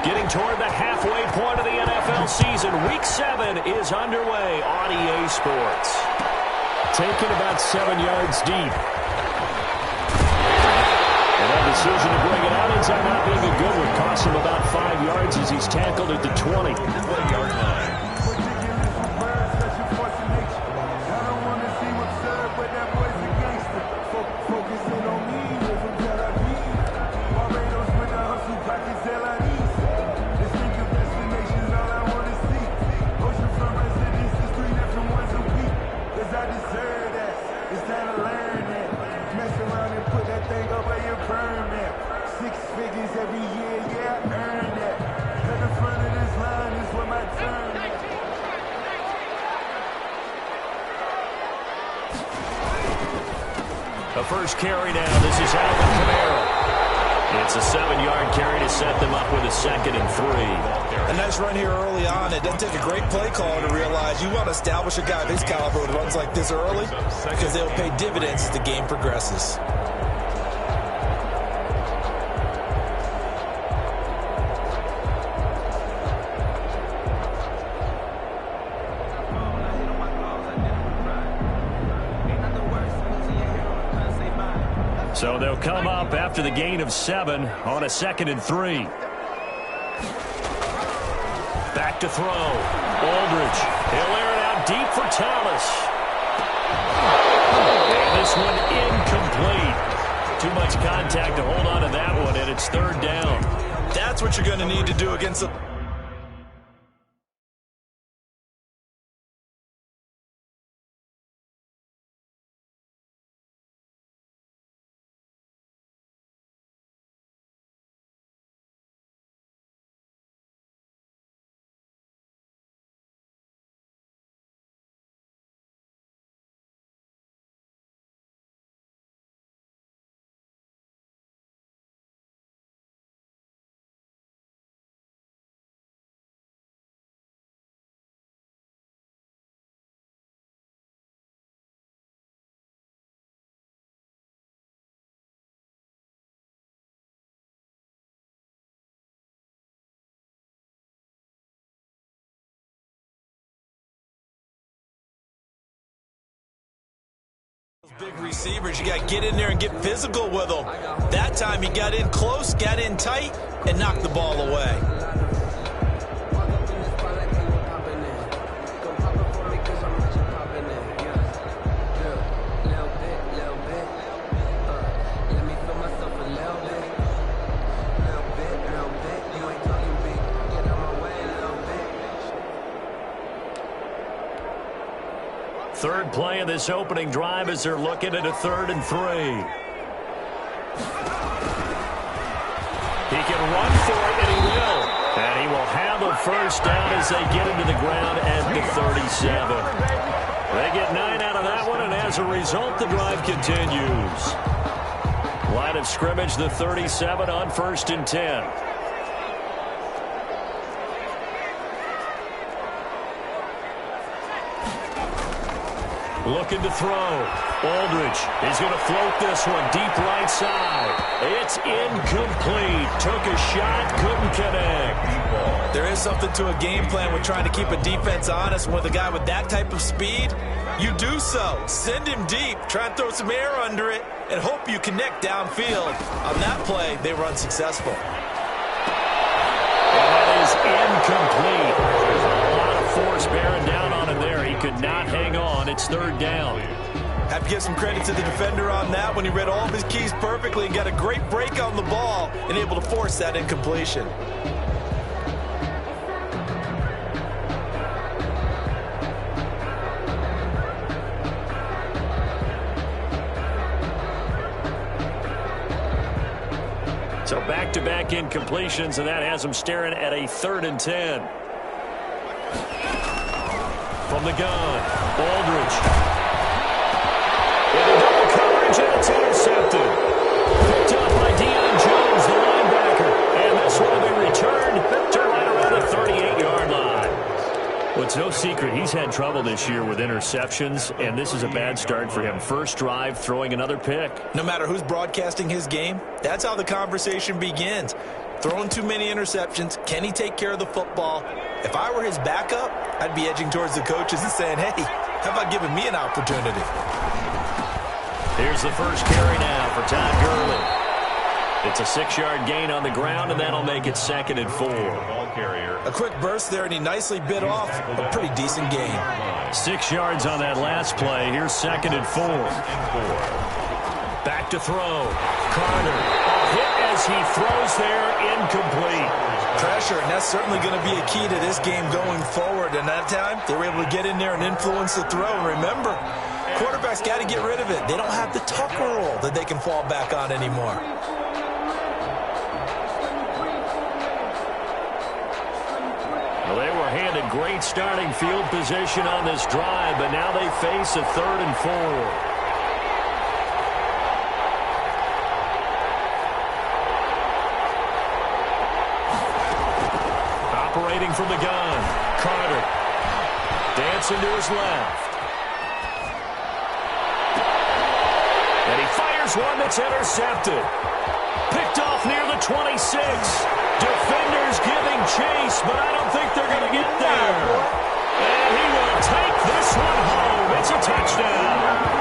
Getting toward the halfway point of the NFL season. Week 7 is underway on EA Sports. Taken about 7 yards deep. And that decision to bring it out ends up not being a good one. Costs him about 5 yards as he's tackled at the 20-yard line. The first carry now. This is Alvin Kamara. It's a 7-yard carry to set them up with a 2nd and 3. A nice run here early on. It doesn't take a great play caller to realize you want to establish a guy of his caliber with runs like this early because they'll pay dividends as the game progresses. So they'll come up after the gain of 7 on a 2nd and 3. Back to throw. Aldridge. He'll air it out deep for Thomas. And this one incomplete. Too much contact to hold on to that one, and it's 3rd down. That's what you're going to need to do against a... Big receivers, you got to get in there and get physical with them. That time he got in close, got in tight, and knocked the ball away. Third play of this opening drive as they're looking at a 3rd and 3. He can run for it, and he will. And he will have a first down as they get into the ground at the 37. They get 9 out of that one, and as a result, the drive continues. Line of scrimmage, the 37 on 1st and 10. Looking to throw. Aldridge is going to float this one deep right side. It's incomplete. Took a shot, couldn't connect. There is something to a game plan with trying to keep a defense honest. With a guy with that type of speed, you do so. Send him deep. Try and throw some air under it and hope you connect downfield. On that play, they were unsuccessful. And that is incomplete. There's a lot of force bearing down on him there. He could not hang on. It's 3rd down. Have to give some credit to the defender on that when he read all of his keys perfectly and got a great break on the ball and able to force that incompletion. So back-to-back incompletions, and that has him staring at a 3rd and 10. From the gun, Aldridge. Into double coverage, and it's intercepted. Picked up by Deion Jones, the linebacker. And this one will be returned to right around the 38-yard line. Well, it's no secret he's had trouble this year with interceptions, and this is a bad start for him. First drive, throwing another pick. No matter who's broadcasting his game, that's how the conversation begins. Throwing too many interceptions. Can he take care of the football? If I were his backup, I'd be edging towards the coaches and saying, hey, how about giving me an opportunity? Here's the first carry now for Todd Gurley. It's a 6-yard gain on the ground, and that'll make it 2nd and 4. A quick burst there, and he nicely bit off a pretty decent gain. 6 yards on that last play. Here's 2nd and 4. Back to throw. Carter. A hit as he throws there, incomplete. Pressure, and that's certainly going to be a key to this game going forward. And that time, they were able to get in there and influence the throw. Remember, quarterbacks got to get rid of it. They don't have the Tucker rule that they can fall back on anymore. Well, they were handed great starting field position on this drive, but now they face a 3rd and 4. Operating from the gun, Carter. Dancing to his left. And he fires one that's intercepted. Picked off near the 26. Defenders giving chase, but I don't think they're going to get there. And he will take this one home. It's a touchdown.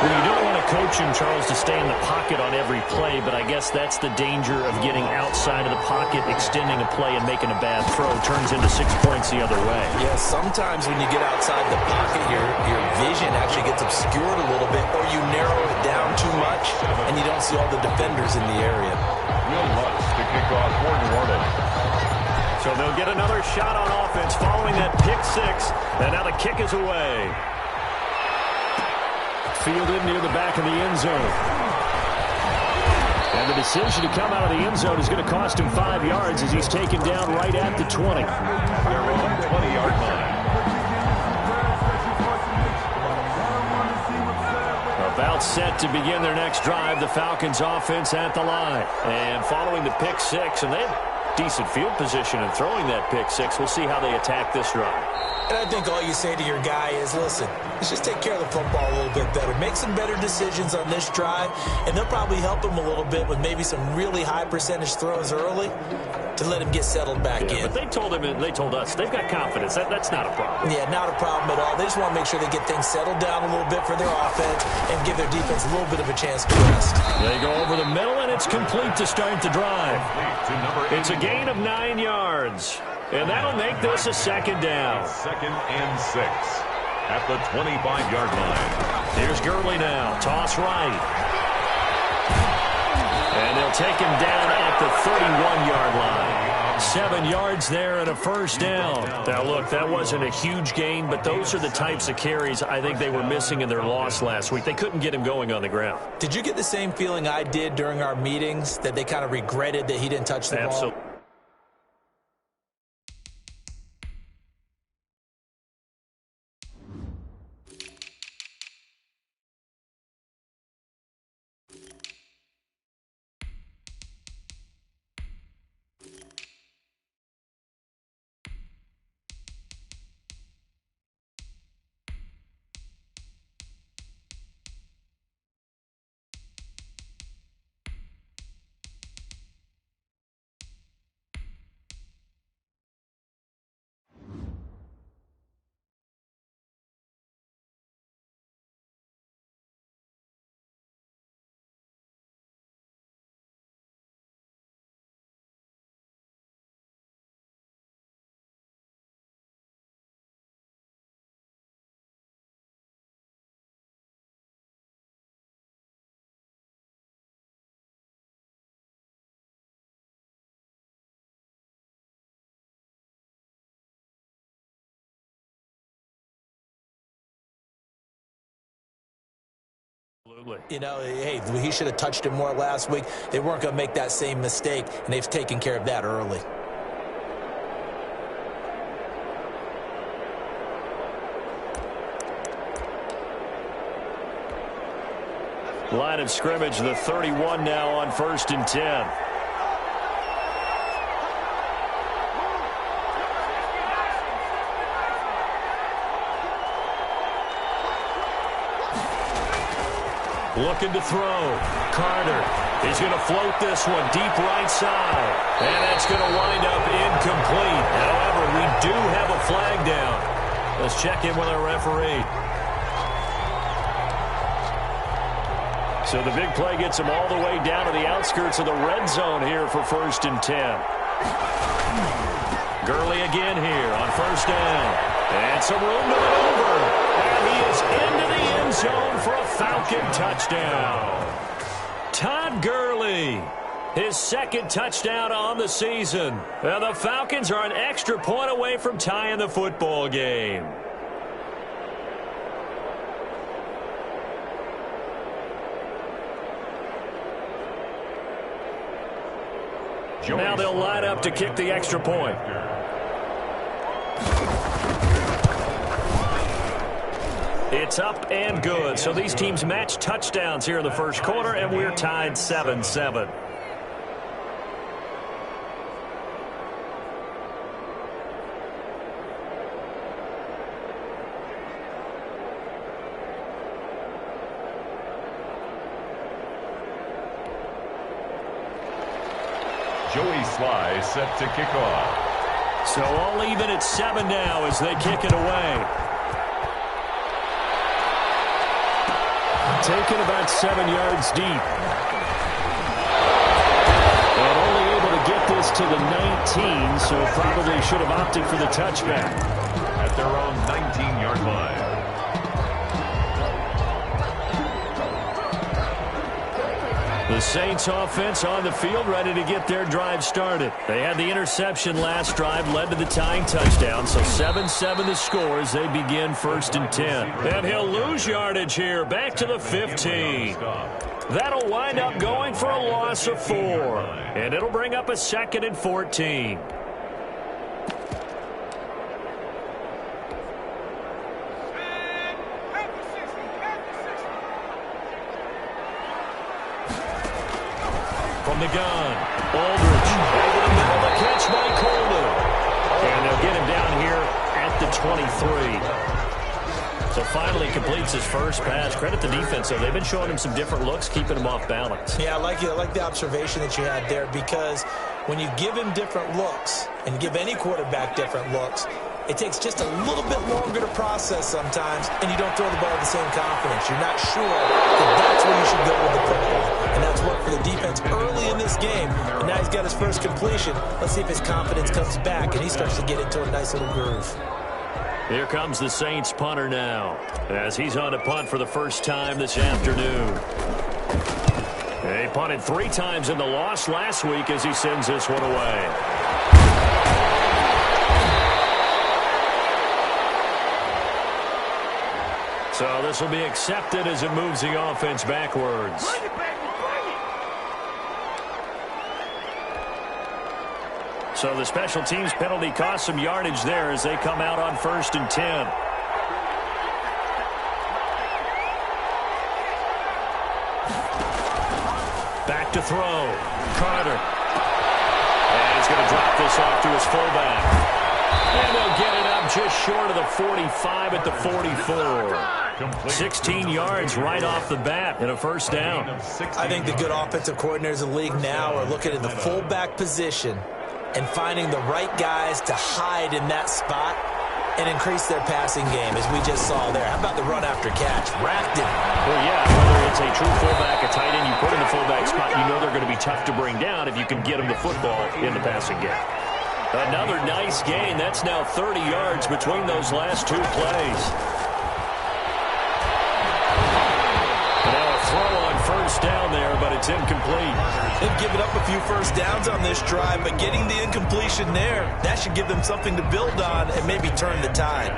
Well, you don't want to coach him, Charles, to stay in the pocket on every play, but I guess that's the danger of getting outside of the pocket, extending a play, and making a bad throw. Turns into 6 points the other way. Yeah, sometimes when you get outside the pocket, your vision actually gets obscured a little bit, or you narrow it down too much, and you don't see all the defenders in the area. Will Lutz to kick off Gordon Warden. So they'll get another shot on offense following that pick 6, and now the kick is away. Fielded near the back of the end zone. And the decision to come out of the end zone is going to cost him 5 yards as he's taken down right at the 20. Their own 20-yard line. About set to begin their next drive, the Falcons offense at the line. And following the pick 6, and they have decent field position in throwing that pick 6. We'll see how they attack this drive. And I think all you say to your guy is, listen, let's just take care of the football a little bit better. Make some better decisions on this drive, and they'll probably help him a little bit with maybe some really high percentage throws early to let him get settled back in. But they told him and they told us they've got confidence. That's not a problem. Yeah, not a problem at all. They just want to make sure they get things settled down a little bit for their offense and give their defense a little bit of a chance to rest. They go over the middle, and it's complete to start the drive. It's a gain of 9 yards. And that'll make this a 2nd down. 2nd and 6 at the 25-yard line. Here's Gurley now. Toss right. And they'll take him down at the 31-yard line. 7 yards there and a 1st down. Now, look, that wasn't a huge gain, but those are the types of carries I think they were missing in their loss last week. They couldn't get him going on the ground. Did you get the same feeling I did during our meetings, that they kind of regretted that he didn't touch the ball? Absolutely. You know, hey, he should have touched him more last week. They weren't going to make that same mistake, and they've taken care of that early. Line of scrimmage, the 31 now on 1st and 10. Looking to throw. Carter. He's going to float this one deep right side. And that's going to wind up incomplete. However, we do have a flag down. Let's check in with our referee. So the big play gets him all the way down to the outskirts of the red zone here for 1st and 10. Gurley again here on 1st down. And some room to maneuver. And he is into the end zone for a Falcon touchdown. Todd Gurley, his 2nd touchdown on the season. And the Falcons are an extra point away from tying the football game. Now they'll line up to kick the extra point. It's up and good. So these teams match touchdowns here in the first quarter, and we're tied 7-7. Joey Sly set to kick off. So all even at 7 now as they kick it away. Taken about 7 yards deep. And only able to get this to the 19, so probably should have opted for the touchback. At their own 19-yard line. The Saints offense on the field, ready to get their drive started. They had the interception last drive, led to the tying touchdown, so 7-7 the score as they begin 1st and 10. And he'll lose yardage here, back to the 15. That'll wind up going for a loss of 4. And it'll bring up a 2nd and 14. From the gun, Aldridge over the middle, the catch by Coleman. And they'll get him down here at the 23. So finally completes his first pass. Credit the defense, though. They've been showing him some different looks, keeping him off balance. Yeah, I like the observation that you had there, because when you give him different looks and give any quarterback different looks, it takes just a little bit longer to process sometimes, and you don't throw the ball with the same confidence. You're not sure that that's where you should go with the football. And that's worked for the defense early in this game. And now he's got his first completion. Let's see if his confidence comes back and he starts to get into a nice little groove. Here comes the Saints punter now, as he's on to punt for the first time this afternoon. He punted 3 times in the loss last week as he sends this one away. So this will be accepted as it moves the offense backwards. So the special teams penalty cost some yardage there as they come out on 1st and 10. Back to throw. Carter. And he's going to drop this off to his fullback. And they'll get it up just short of the 45 at the 44. 16 yards right off the bat and a first down. I think the good offensive coordinators in the league now are looking at the fullback position and finding the right guys to hide in that spot and increase their passing game, as we just saw there. How about the run after catch? Racked it. Well, yeah, whether it's a true fullback, a tight end, you put in the fullback spot, you know they're going to be tough to bring down if you can get them the football in the passing game. Another nice gain. That's now 30 yards between those last 2 plays. Now a throw on first down there, but it's incomplete. They've given up a few first downs on this drive, but getting the incompletion there, that should give them something to build on and maybe turn the tide.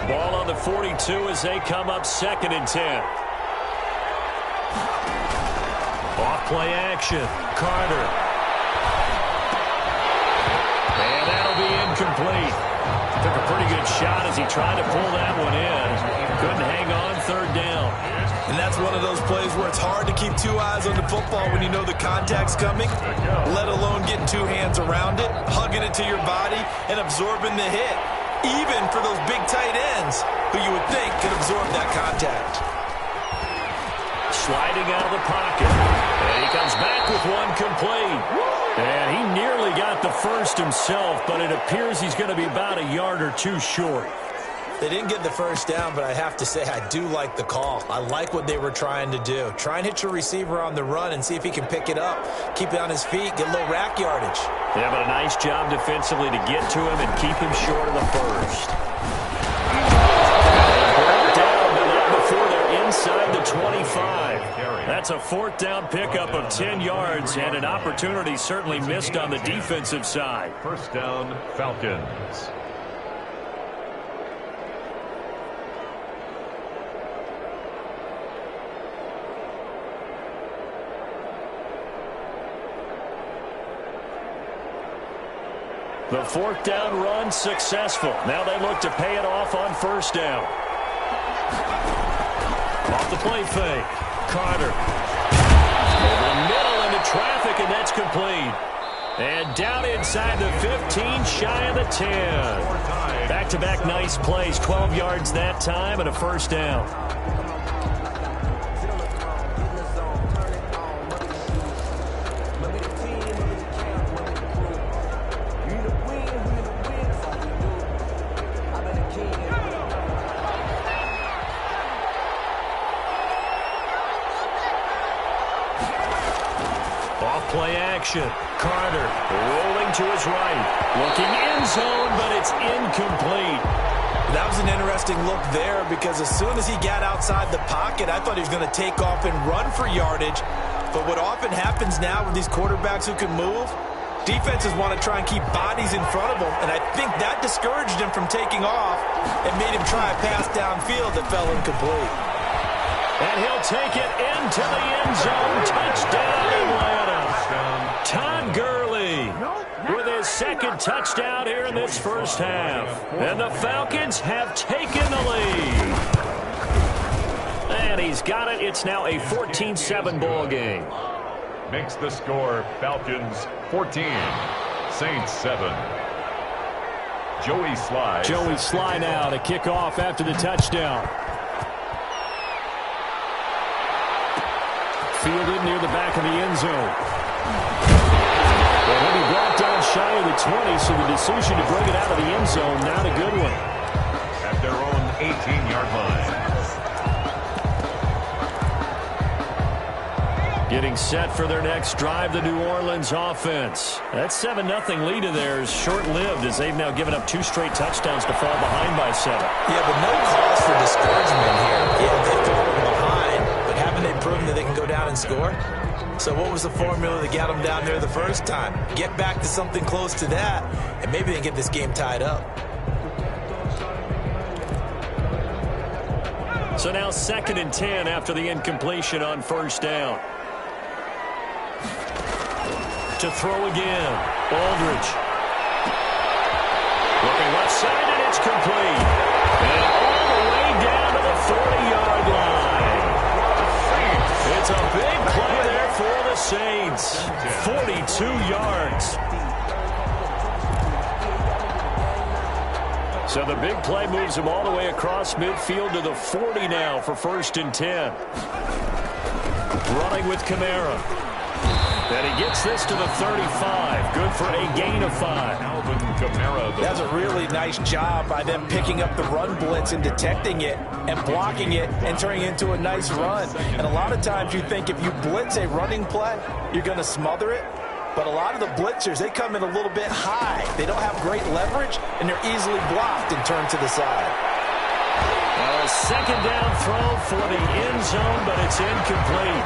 Ball on the 42 as they come up 2nd and 10. Off play action. Carter. And that'll be incomplete. Took a pretty good shot as he tried to pull that one in. Couldn't hang on 3rd down. And that's one of those plays where it's hard to keep two eyes on the football when you know the contact's coming, let alone getting two hands around it, hugging it to your body, and absorbing the hit, even for those big tight ends who you would think could absorb that contact. Sliding out of the pocket. And he comes back with one complete. And he nearly got the first himself, but it appears he's going to be about a yard or two short. They didn't get the first down, but I have to say I do like the call. I like what they were trying to do. Try and hit your receiver on the run and see if he can pick it up, keep it on his feet, get a little rack yardage. Yeah, but a nice job defensively to get to him and keep him short of the first. Brought down, but not before they're inside the 25. That's a fourth down pickup of 10 yards and an opportunity certainly missed on the defensive side. First down, Falcons. The fourth down run successful. Now they look to pay it off on first down. Off the play fake. Carter. Over the middle into traffic, and that's complete. And down inside the 15, shy of the 10. Back-to-back nice plays. 12 yards that time and a first down. Play action. Carter rolling to his right. Looking end zone, but it's incomplete. That was an interesting look there because as soon as he got outside the pocket, I thought he was going to take off and run for yardage. But what often happens now with these quarterbacks who can move, defenses want to try and keep bodies in front of them, and I think that discouraged him from taking off and made him try a pass downfield that fell incomplete. And he'll take it into the end zone. Touchdown, Atlanta. Todd Gurley with his second touchdown here in this first half. And the Falcons have taken the lead. And he's got it. It's now a 14-7 ball game. Makes the score Falcons 14, Saints 7. Joey Sly. Joey Sly now to kick off after the touchdown. Fielded near the back of the end zone. Well, he'll be brought down shy of the 20, so the decision to bring it out of the end zone, not a good one. At their own 18-yard line. Getting set for their next drive, the New Orleans offense. That 7-0 lead of theirs short-lived as they've now given up 2 straight touchdowns to fall behind by 7. Yeah, but no cause for discouragement here. Yeah, they've fallen behind, but haven't they proven that they can go down and score? So what was the formula that got them down there the first time? Get back to something close to that, and maybe they can get this game tied up. So now 2nd and 10 after the incompletion on first down. To throw again. Aldridge. Looking left side, and it's complete. And all the way down to the 40-yard line. It's a big play there for the Saints. 42 yards. So the big play moves him all the way across midfield to the 40 now for 1st and 10. Running with Kamara. And he gets this to the 35. Good for a gain of 5. Alvin Kamara. That's a really nice job by them picking up the run blitz and detecting it and blocking it and turning it into a nice run. And a lot of times you think if you blitz a running play, you're going to smother it. But a lot of the blitzers, they come in a little bit high. They don't have great leverage, and they're easily blocked and turned to the side. A 2nd down throw for the end zone, but it's incomplete.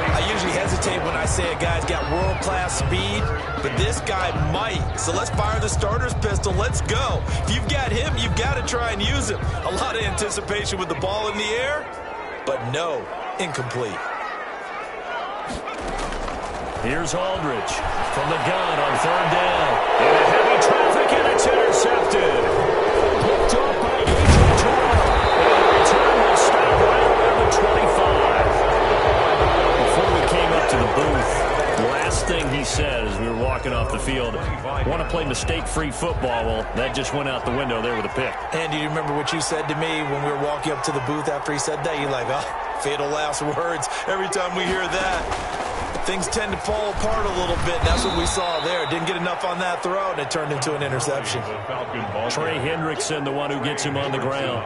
I usually hesitate when I say a guy's got world-class speed, but this guy might. So let's fire the starter's pistol. Let's go. If you've got him, you've got to try and use him. A lot of anticipation with the ball in the air, but no, incomplete. Here's Aldridge from the gun on 3rd down. Into heavy traffic, and it's intercepted. Picked up by A.J. Terrell. And the return will stop right around the 25. mistake-free football. Well, that just went out the window there with a pick. Andy, do you remember what you said to me when we were walking up to the booth after he said that? You're like, oh, fatal last words every time we hear that. Things tend to fall apart a little bit. That's what we saw there. Didn't get enough on that throw, and it turned into an interception. Trey Hendrickson, the one who gets him on the ground.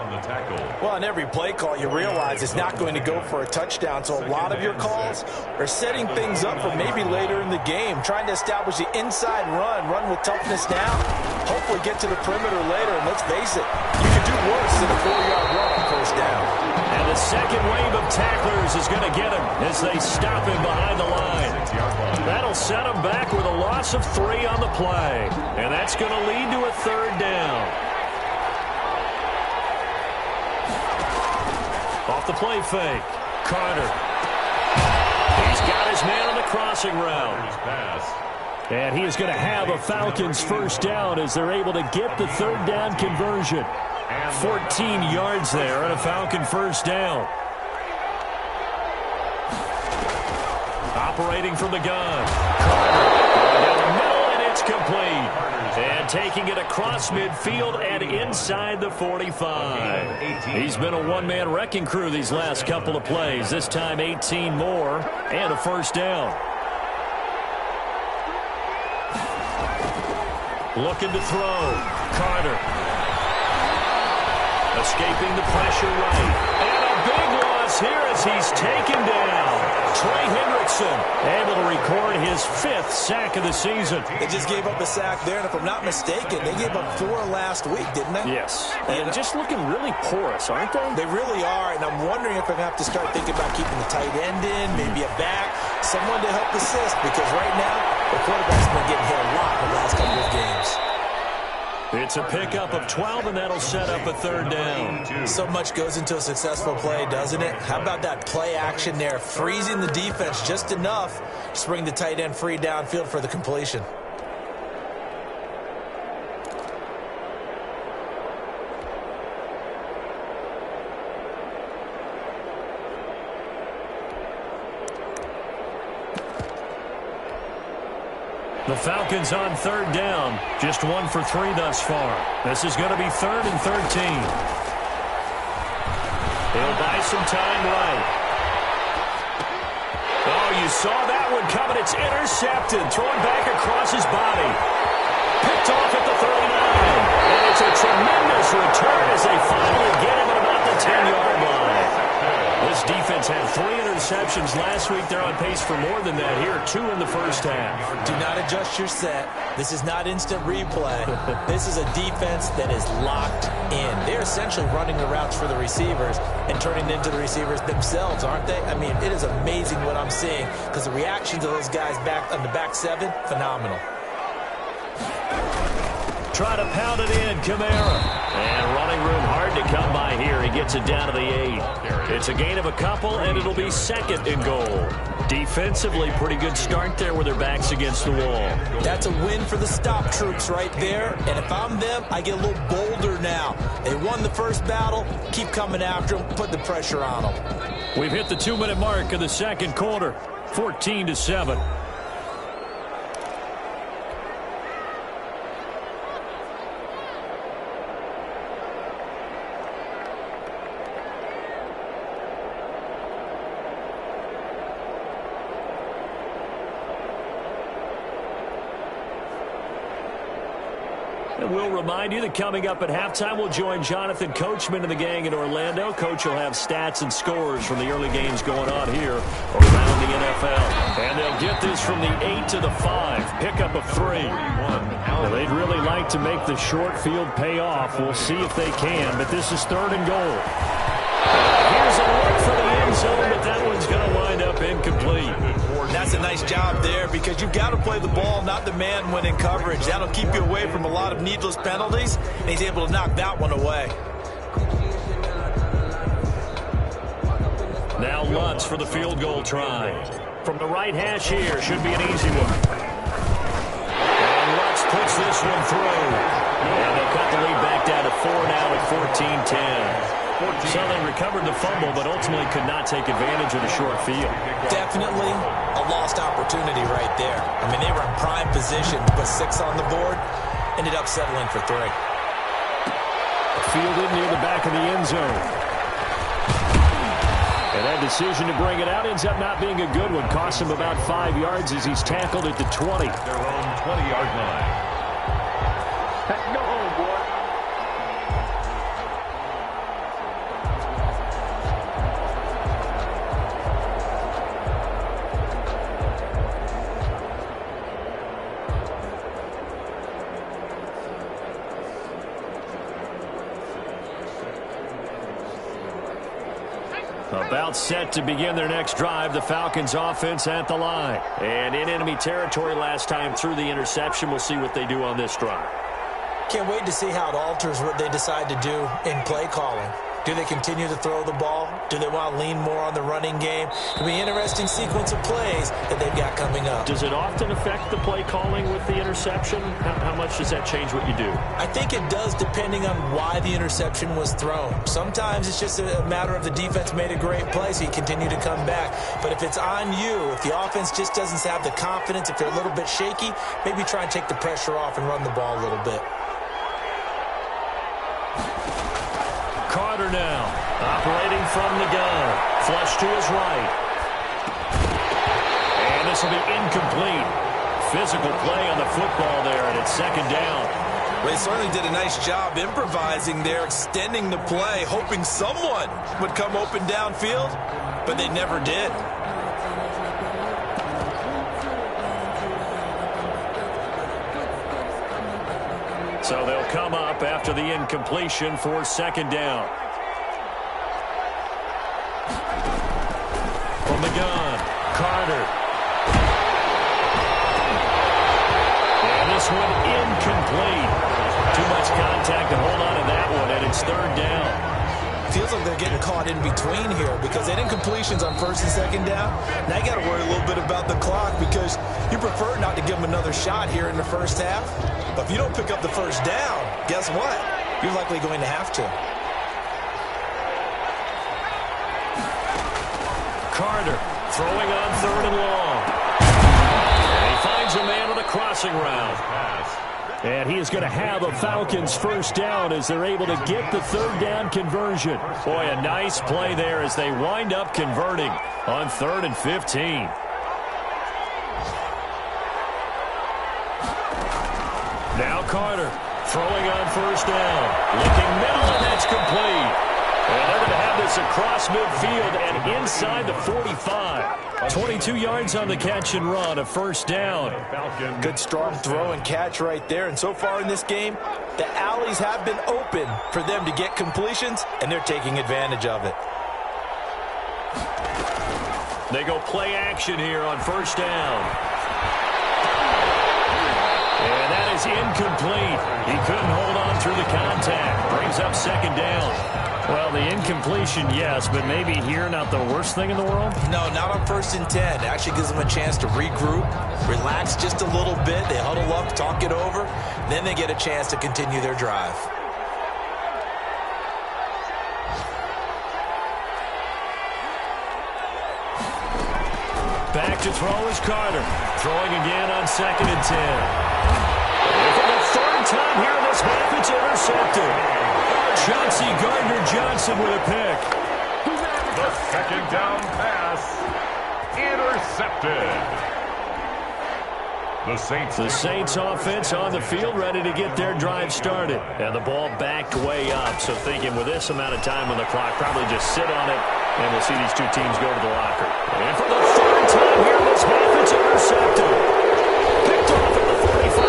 Well, on every play call, you realize it's not going to go for a touchdown. So a lot of your calls are setting things up for maybe later in the game, trying to establish the inside run with toughness now, hopefully get to the perimeter later. And let's face it, you could do worse than a 4-yard run on first down. And the second wave of tacklers is going to get him as they stop him behind the line. That'll set him back with a loss of 3 on the play. And that's going to lead to a 3rd down. Off the play fake. Carter. He's got his man on the crossing route. And he is going to have a Falcons first down as they're able to get the 3rd down conversion. 14 yards there and a Falcon first down. Operating from the gun. Carter down the middle, and it's complete. And taking it across midfield and inside the 45. He's been a one-man wrecking crew these last couple of plays. This time 18 more and a first down. Looking to throw. Carter. Escaping the pressure right. And a big loss here as he's taken down. Trey Hendrickson able to record his 5th sack of the season. They just gave up a sack there, and if I'm not mistaken, they gave up 4 last week, didn't they? Yes. And just looking really porous, aren't they? They really are, and I'm wondering if I'm going to have to start thinking about keeping the tight end in, maybe a back, someone to help assist, because right now, the quarterback's been getting hit a lot in the last couple of games. It's a pickup of 12, and that'll set up a 3rd down. So much goes into a successful play, doesn't it? How about that play action there, freezing the defense just enough to bring the tight end free downfield for the completion. The Falcons on 3rd down. Just 1 for 3 thus far. This is going to be 3rd and 13. He'll buy some time right. Oh, you saw that one coming. It's intercepted. Thrown back across his body. Picked off at the 39. And it's a tremendous return as they finally get him at about the 10-yard line. This defense had 3 interceptions last week. They're on pace for more than that here. 2 in the first half. Do not adjust your set. This is not instant replay. This is a defense that is locked in. They're essentially running the routes for the receivers and turning it into the receivers themselves, aren't they? I mean, it is amazing what I'm seeing because the reactions of those guys back on the back 7, phenomenal. Try to pound it in, Kamara. And running room hard to come by here. He gets it down to the 8. It's a gain of a couple, and it'll be 2nd and goal. Defensively, pretty good start there with their backs against the wall. That's a win for the stop troops right there. And if I'm them, I get a little bolder now. They won the first battle. Keep coming after them. Put the pressure on them. We've hit the 2-minute mark of the second quarter. 14-7. And we'll remind you that coming up at halftime, we'll join Jonathan Coachman and the gang in Orlando. Coach will have stats and scores from the early games going on here around the NFL. And they'll get this from the 8 to the 5. Pickup of 3. Well, they'd really like to make the short field pay off. We'll see if they can, but this is 3rd and goal. Here's a look for the end zone, but that one's going to wind up incomplete. That's a nice job there because you've got to play the ball, not the man when in coverage. That'll keep you away from a lot of needless penalties, and he's able to knock that one away. Now Lutz for the field goal try. From the right hash here, should be an easy one. And Lutz puts this one through. And they'll cut the lead back down to 4 now at 14-10. So they recovered the fumble, but ultimately could not take advantage of the short field. Definitely a lost opportunity right there. I mean, they were in prime position to put 6 on the board. ended up settling for 3. Fielded near the back of the end zone. And that decision to bring it out ends up not being a good one. Costs him about 5 yards as he's tackled at the 20. Their own 20-yard line. Go home, boy. About set to begin their next drive, the Falcons offense at the line. And in enemy territory last time through the interception. We'll see what they do on this drive. Can't wait to see how it alters what they decide to do in play calling. Do they continue to throw the ball? Do they want to lean more on the running game? It'll be an interesting sequence of plays that they've got coming up. Does it often affect the play calling with the interception? How much does that change what you do? I think it does depending on why the interception was thrown. Sometimes it's just a matter of the defense made a great play, so you continue to come back. But if it's on you, if the offense just doesn't have the confidence, if they're a little bit shaky, maybe try and take the pressure off and run the ball a little bit. Carter now, operating from the gun. Flush to his right. And this will be incomplete. Physical play on the football there, and it's second down. Well, they certainly did a nice job improvising there, extending the play, hoping someone would come open downfield, but they never did. So they'll come up after the incompletion for second down. From the gun, Carter. And this one incomplete. Too much contact to hold on to that one, and it's third down. Feels like they're getting caught in between here because they didn't incompletions on first and second down. Now you got to worry a little bit about the clock because you prefer not to give them another shot here in the first half. But if you don't pick up the first down, guess what? You're likely going to have to. Carter throwing on third and long. And he finds a man on a crossing route. And he is going to have a Falcons first down as they're able to get the third down conversion. Boy, a nice play there as they wind up converting on 3rd and 15. Now Carter throwing on first down. Looking middle, and that's complete. And they're going to have this across midfield and inside the 45. 22 yards on the catch and run, a first down. Good strong throw and catch right there. And so far in this game, the alleys have been open for them to get completions, and they're taking advantage of it. They go play action here on first down. And that is incomplete. He couldn't hold on through the contact. Brings up second down. Well, the incompletion, yes, but maybe here not the worst thing in the world? No, not on 1st and 10. It actually gives them a chance to regroup, relax just a little bit. They huddle up, talk it over. Then they get a chance to continue their drive. Back to throw is Carter. Throwing again on 2nd and 10. And for the third time here in this half, it's intercepted. Chauncey Gardner-Johnson with a pick. The second down pass intercepted. The Saints offense on the field ready to get their drive started. And the ball backed way up. So thinking with this amount of time on the clock, probably just sit on it, and we'll see these two teams go to the locker. And for the third time here in this half, it's intercepted. Picked off at the 45.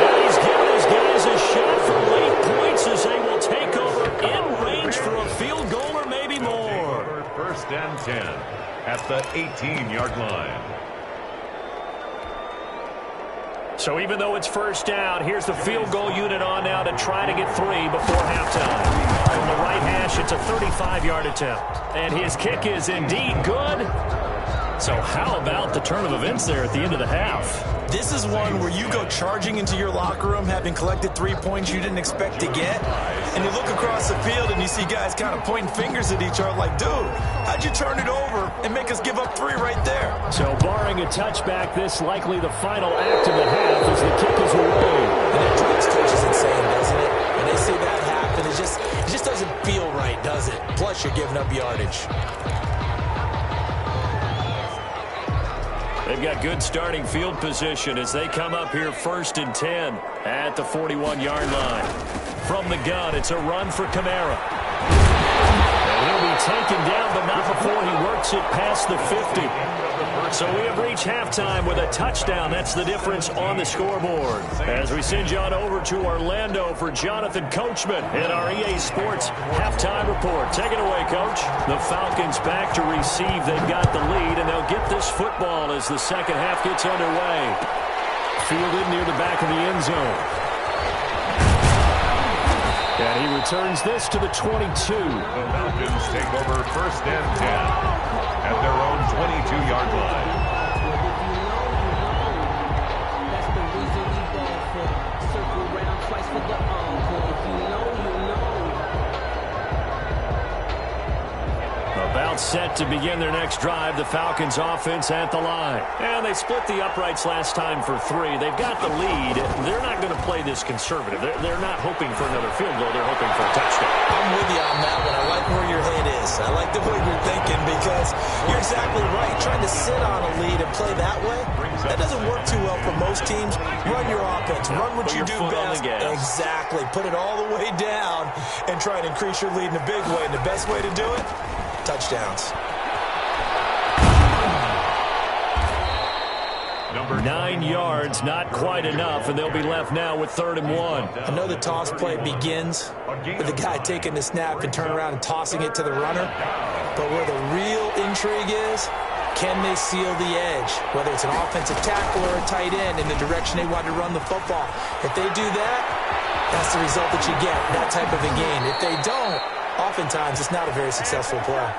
And he's giving his guys a shot for late points as they will take over in range for a field goal or maybe more. 1st and 10 at the 18-yard line. So even though it's first down, here's the field goal unit on now to try to get 3 before halftime. From the right hash, it's a 35-yard attempt. And his kick is indeed good. So how about the turn of events there at the end of the half? This is one where you go charging into your locker room having collected 3 points you didn't expect to get. And you look across the field and you see guys kind of pointing fingers at each other like, dude, how'd you turn it over and make us give up 3 right there? So barring a touchback, this likely the final act of the half as the kick is away. And that drives coaches insane, doesn't it? When they see that happen, it just doesn't feel right, does it? Plus, you're giving up yardage. They've got good starting field position as they come up here 1st and 10 at the 41-yard line. From the gun, it's a run for Kamara. And he'll be taken down, but not before he works it past the 50. So we have reached halftime with a touchdown. That's the difference on the scoreboard. As we send you on over to Orlando for Jonathan Coachman in our EA Sports halftime report. Take it away, Coach. The Falcons back to receive. They've got the lead, and they'll get this football as the second half gets underway. Fielded near the back of the end zone. And he returns this to the 22. The Falcons take over 1st and 10 at their own 22-yard line. About set to begin their next drive, the Falcons offense at the line. And they split the uprights last time for 3. They've got the lead. They're not going to play this conservative. They're not hoping for another field goal. They're hoping for a touchdown. I'm with you on that one. I like where your head is. I like the way you're thinking because you're exactly right. Trying to sit on a lead and play that way, that doesn't work too well for most teams. Run your offense. Run what you do best. Exactly. Put it all the way down and try and increase your lead in a big way. And the best way to do it? Touchdowns. 9 yards, not quite enough, and they'll be left now with 3rd and 1. I know the toss play begins with the guy taking the snap and turning around and tossing it to the runner. But where the real intrigue is, can they seal the edge? Whether it's an offensive tackle or a tight end in the direction they want to run the football. If they do that, that's the result that you get, that type of a gain. If they don't, oftentimes it's not a very successful play.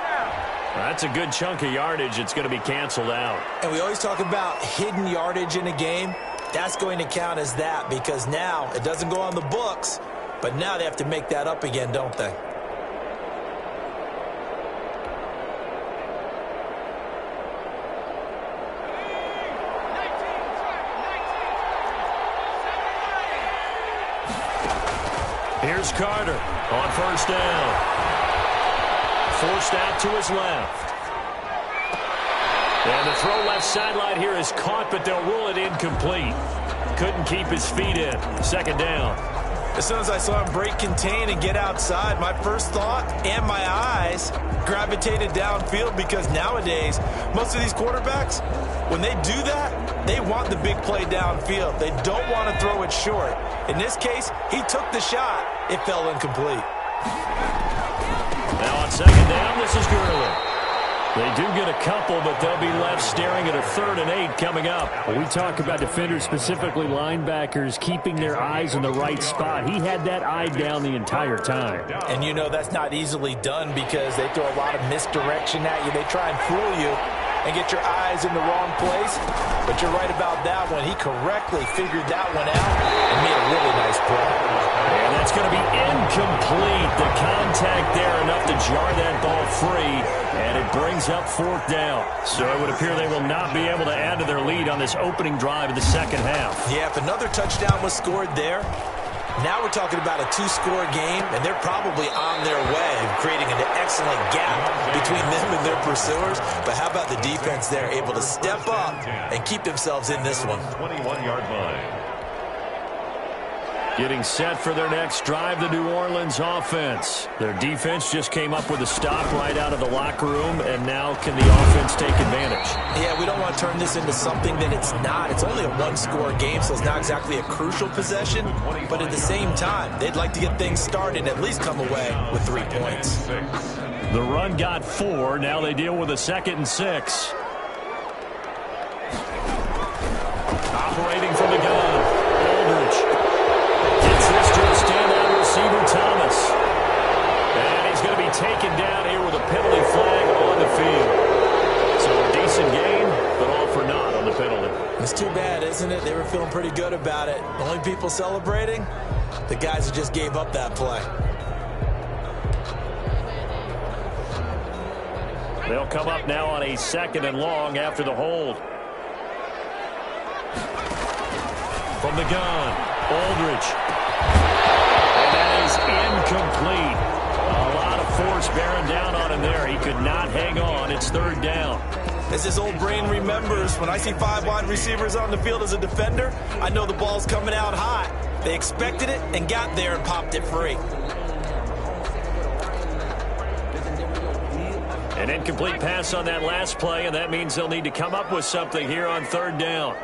That's a good chunk of yardage. It's going to be canceled out. And we always talk about hidden yardage in a game. That's going to count as that because now it doesn't go on the books, but now they have to make that up again, don't they? Here's Carter on 1st down. Forced out to his left. And the throw left sideline here is caught, but they'll rule it incomplete. Couldn't keep his feet in. 2nd down. As soon as I saw him break contain and get outside, my first thought and my eyes gravitated downfield because nowadays, most of these quarterbacks, when they do that, they want the big play downfield. They don't want to throw it short. In this case, he took the shot. It fell incomplete. Now on 2nd down, this is Gurley. They do get a couple, but they'll be left staring at a 3rd and 8 coming up. We talk about defenders, specifically linebackers, keeping their eyes in the right spot. He had that eye down the entire time. And you know that's not easily done because they throw a lot of misdirection at you. They try and fool you and get your eyes in the wrong place. But you're right about that one. He correctly figured that one out and made a really nice play. And that's going to be incomplete. The contact there enough to jar that ball free, and it brings up 4th down. So it would appear they will not be able to add to their lead on this opening drive of the second half. Yeah, if another touchdown was scored there, now we're talking about a 2-score game, and they're probably on their way, creating an excellent gap between them and their pursuers. But how about the defense there, able to step up and keep themselves in this one? 21-yard line. Getting set for their next drive, the New Orleans offense. Their defense just came up with a stop right out of the locker room, and now can the offense take advantage? Yeah, we don't want to turn this into something that it's not. It's only a 1-score game, so it's not exactly a crucial possession. But at the same time, they'd like to get things started and at least come away with 3 points. The run got 4. Now they deal with a 2nd and 6. Operating from the gun, Aldridge. This to a standout receiver, Thomas. And he's going to be taken down here with a penalty flag on the field. So a decent game, but all for naught on the penalty. It's too bad, isn't it? They were feeling pretty good about it. The only people celebrating, the guys who just gave up that play. They'll come up now on a 2nd and long after the hold. From the gun, Aldridge. And that is incomplete. A lot of force bearing down on him there. He could not hang on. It's 3rd down. As his old brain remembers, when I see 5 wide receivers on the field as a defender, I know the ball's coming out hot. They expected it and got there and popped it free. An incomplete pass on that last play, and that means they'll need to come up with something here on 3rd down.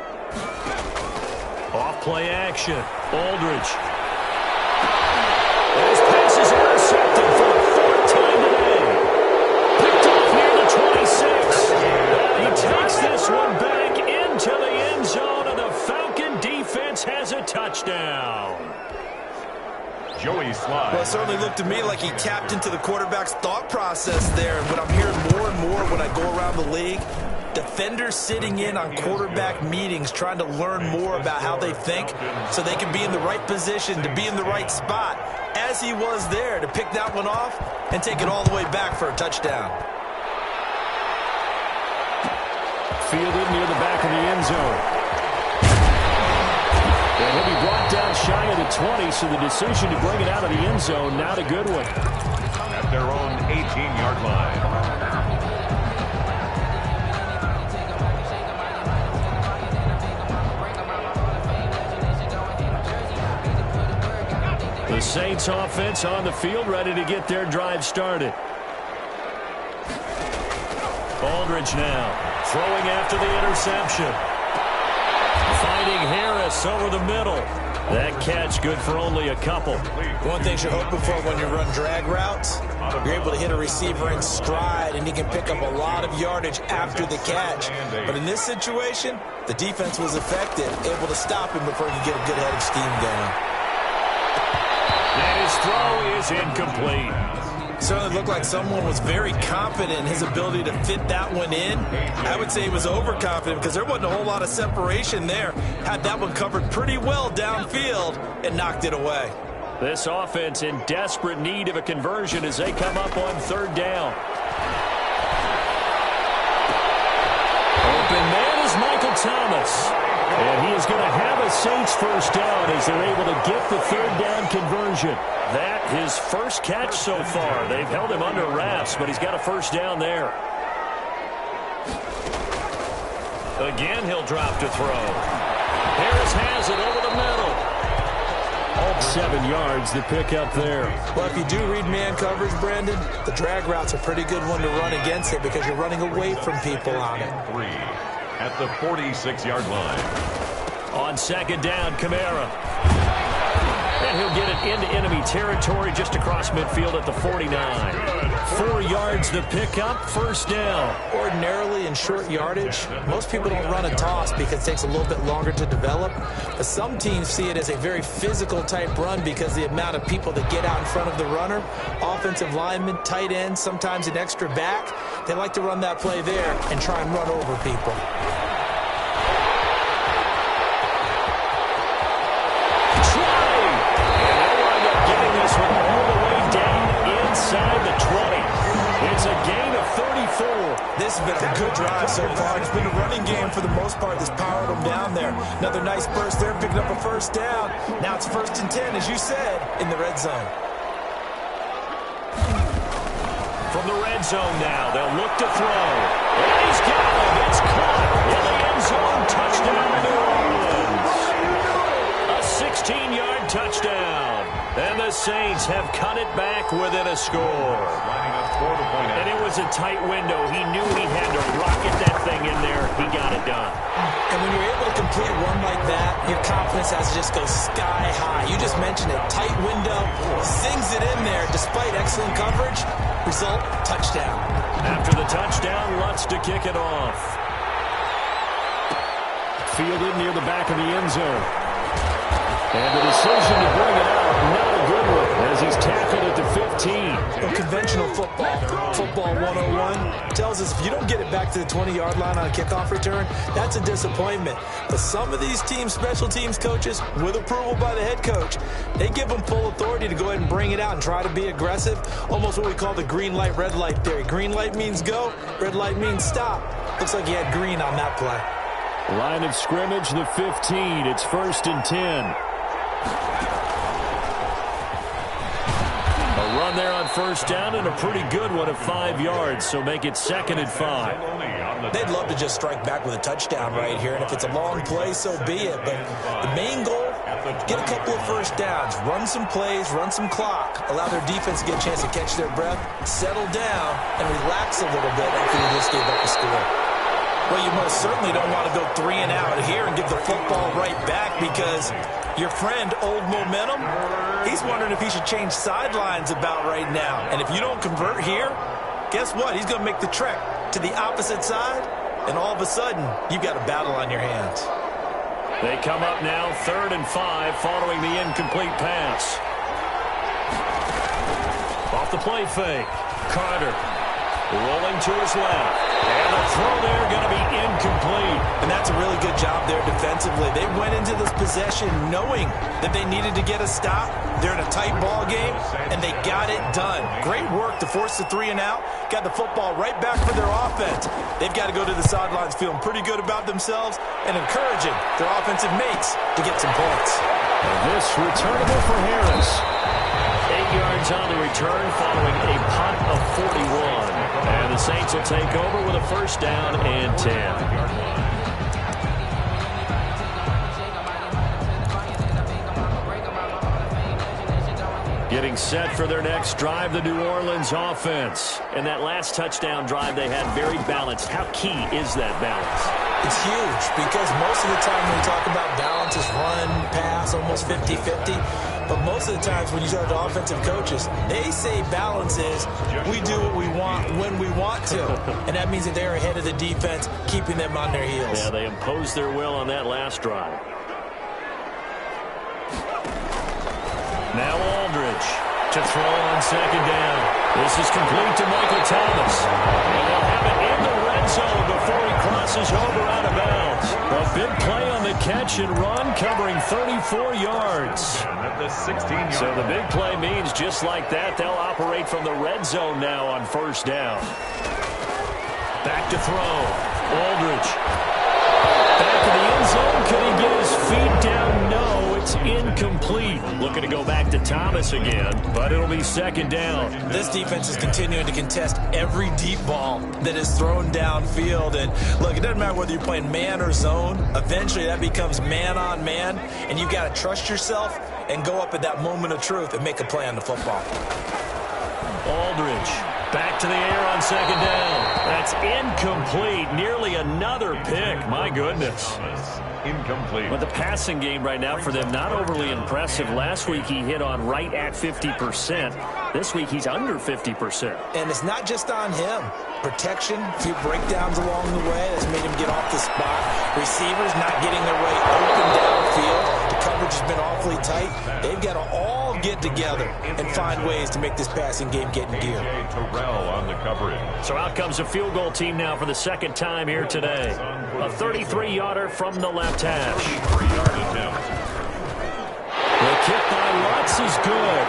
Off-play action. Aldridge. His pass is intercepted for the 4th time today. Picked off near the 26. He takes this one back into the end zone, and the Falcon defense has a touchdown. Joey Slye. Well, it certainly looked to me like he tapped into the quarterback's thought process there. And what I'm hearing more and more when I go around the league, defenders sitting in on quarterback meetings trying to learn more about how they think so they can be in the right position to be in the right spot, as he was there to pick that one off and take it all the way back for a touchdown. Fielded near the back of the end zone. And he'll be brought down shy of the 20, so the decision to bring it out of the end zone, not a good one. At their own 18-yard line. The Saints offense on the field, ready to get their drive started. Aldridge now, throwing after the interception. Finding Harris over the middle. That catch good for only a couple. One thing you're hoping for when you run drag routes, you're able to hit a receiver in stride, and he can pick up a lot of yardage after the catch. But in this situation, the defense was effective, able to stop him before he could get a good head of steam going. And his throw is incomplete. Certainly looked like someone was very confident in his ability to fit that one in. I would say he was overconfident because there wasn't a whole lot of separation there. Had that one covered pretty well downfield and knocked it away. This offense in desperate need of a conversion as they come up on 3rd down. Open man is Michael Thomas. And he is going to have a Saints 1st down as they're able to get the 3rd down conversion. That his first catch so far. They've held him under wraps, but he's got a 1st down there. Again, he'll drop to throw. Harris has it over the middle. 7 yards to pick up there. Well, if you do read man coverage, Brandon, the drag route's a pretty good one to run against it because you're running away from people on it. 3 at the 46-yard line. On 2nd down, Kamara. And he'll get it into enemy territory just across midfield at the 49. 4 yards to pick up, 1st down. Ordinarily in short yardage, most people don't run a toss because it takes a little bit longer to develop. But some teams see it as a very physical type run because the amount of people that get out in front of the runner, offensive linemen, tight ends, sometimes an extra back, they like to run that play there and try and run over people. Inside the 20. It's a gain of 34. This has been a good drive so far. It's been a running game for the most part that's powered them down there. Another nice burst there, picking up a 1st down. Now it's 1st and 10, as you said, in the red zone. From the red zone now, they'll look to throw. And he's got it. It's caught in the end zone. Touchdown to New Orleans. A 16-yard touchdown. And the Saints have cut it back within a score. Lining up for the point. And it was a tight window. He knew he had to rocket that thing in there. He got it done. And when you're able to complete one like that, your confidence has to just go sky high. You just mentioned it. Tight window, sings it in there despite excellent coverage. Result, touchdown. After the touchdown, Lutz to kick it off. Fielded near the back of the end zone. And the decision to bring it out, not a good one, as as he's tackled at the 15. Well, conventional football 101, tells us if you don't get it back to the 20-yard line on a kickoff return, that's a disappointment. But some of these teams, special teams coaches, with approval by the head coach, they give them full authority to go ahead and bring it out and try to be aggressive, almost what we call the green light, red light theory. Green light means go, red light means stop. Looks like he had green on that play. Line of scrimmage, the 15. It's 1st and 10. A run there on 1st down and a pretty good one of 5 yards, so make it 2nd and 5. They'd love to just strike back with a touchdown right here, and if it's a long play, so be it. But the main goal, get a couple of 1st downs, run some plays, run some clock, allow their defense to get a chance to catch their breath, settle down, and relax a little bit after you just gave up the score. Well, you most certainly don't want to go 3 and out here and give the football right back, because your friend, Old Momentum, he's wondering if he should change sidelines about right now. And if you don't convert here, guess what? He's going to make the trek to the opposite side, and all of a sudden, you've got a battle on your hands. They come up now 3rd and 5 following the incomplete pass. Off the play fake. Carter rolling to his left. And the throw there going to be incomplete. And that's a really good job there defensively. They went into this possession knowing that they needed to get a stop. They're in a tight ball game, and they got it done. Great work to force the 3 and out. Got the football right back for their offense. They've got to go to the sidelines feeling pretty good about themselves and encouraging their offensive mates to get some points. And this returnable for Harris. 8 yards on the return following a punt of 41. And the Saints will take over with a 1st down and 10. Getting set for their next drive, the New Orleans offense. And that last touchdown drive they had very balanced. How key is that balance? It's huge, because most of the time when we talk about balance, it's run, pass, almost 50-50. But most of the times when you talk to offensive coaches, they say balance is we do what we want when we want to. And that means that they're ahead of the defense, keeping them on their heels. Yeah, they imposed their will on that last drive. Now Aldridge to throw on 2nd down. This is complete to Michael Thomas. And they'll have it in the red zone before he crosses over out of bounds. A big play on the catch and run, covering 34 yards. So the big play means just like that, they'll operate from the red zone now on 1st down. Back to throw. Aldridge. Back in the end zone. Can he get his feet down? No, it's incomplete. Looking to go back to Thomas again, but it'll be 2nd down. This defense is continuing to contest every deep ball that is thrown downfield. And look, it doesn't matter whether you're playing man or zone. Eventually that becomes man on man, and you've got to trust yourself and go up at that moment of truth and make a play on the football. Aldridge back to the air on 2nd down. That's incomplete. Nearly another pick. My goodness. Incomplete. But the passing game right now for them, not overly impressive. Last week he hit on right at 50%. This week he's under 50%. And it's not just on him. Protection, a few breakdowns along the way that's made him get off the spot. Receivers not getting their way open downfield. The coverage has been awfully tight. They've got to all get together and find ways to make this passing game get in gear. Terrell on the coverage. So out comes a field goal team now for the 2nd time here today. A 33-yarder from the left hash. The kick by Lutz is good.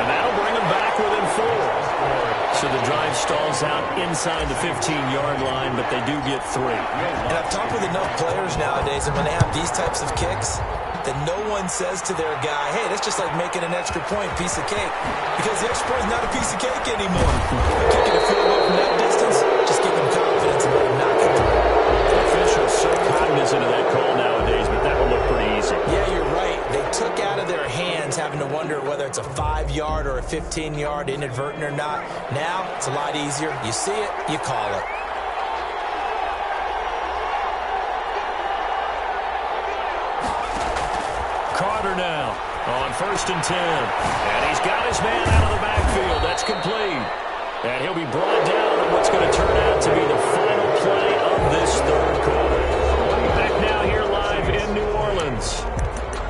And that'll bring them back within 4. So the drive stalls out inside the 15-yard line, but they do get 3. And I've talked with enough players nowadays, and when they have these types of kicks, that no one says to their guy, hey, that's just like making an extra point, piece of cake. Because the extra point is not a piece of cake anymore. But kicking a field goal from that distance, just give them confidence and let them knock it through. The officials so cognizant of that call nowadays, but that will look pretty easy. Yeah, you're right. They took out of their hands having to wonder whether it's a 5-yard or a 15-yard, inadvertent or not. Now, it's a lot easier. You see it, you call it. Carter now on 1st and 10. And he's got his man out of the backfield. That's complete. And he'll be brought down on what's going to turn out to be the final play of this 3rd quarter. Back now here live in New Orleans.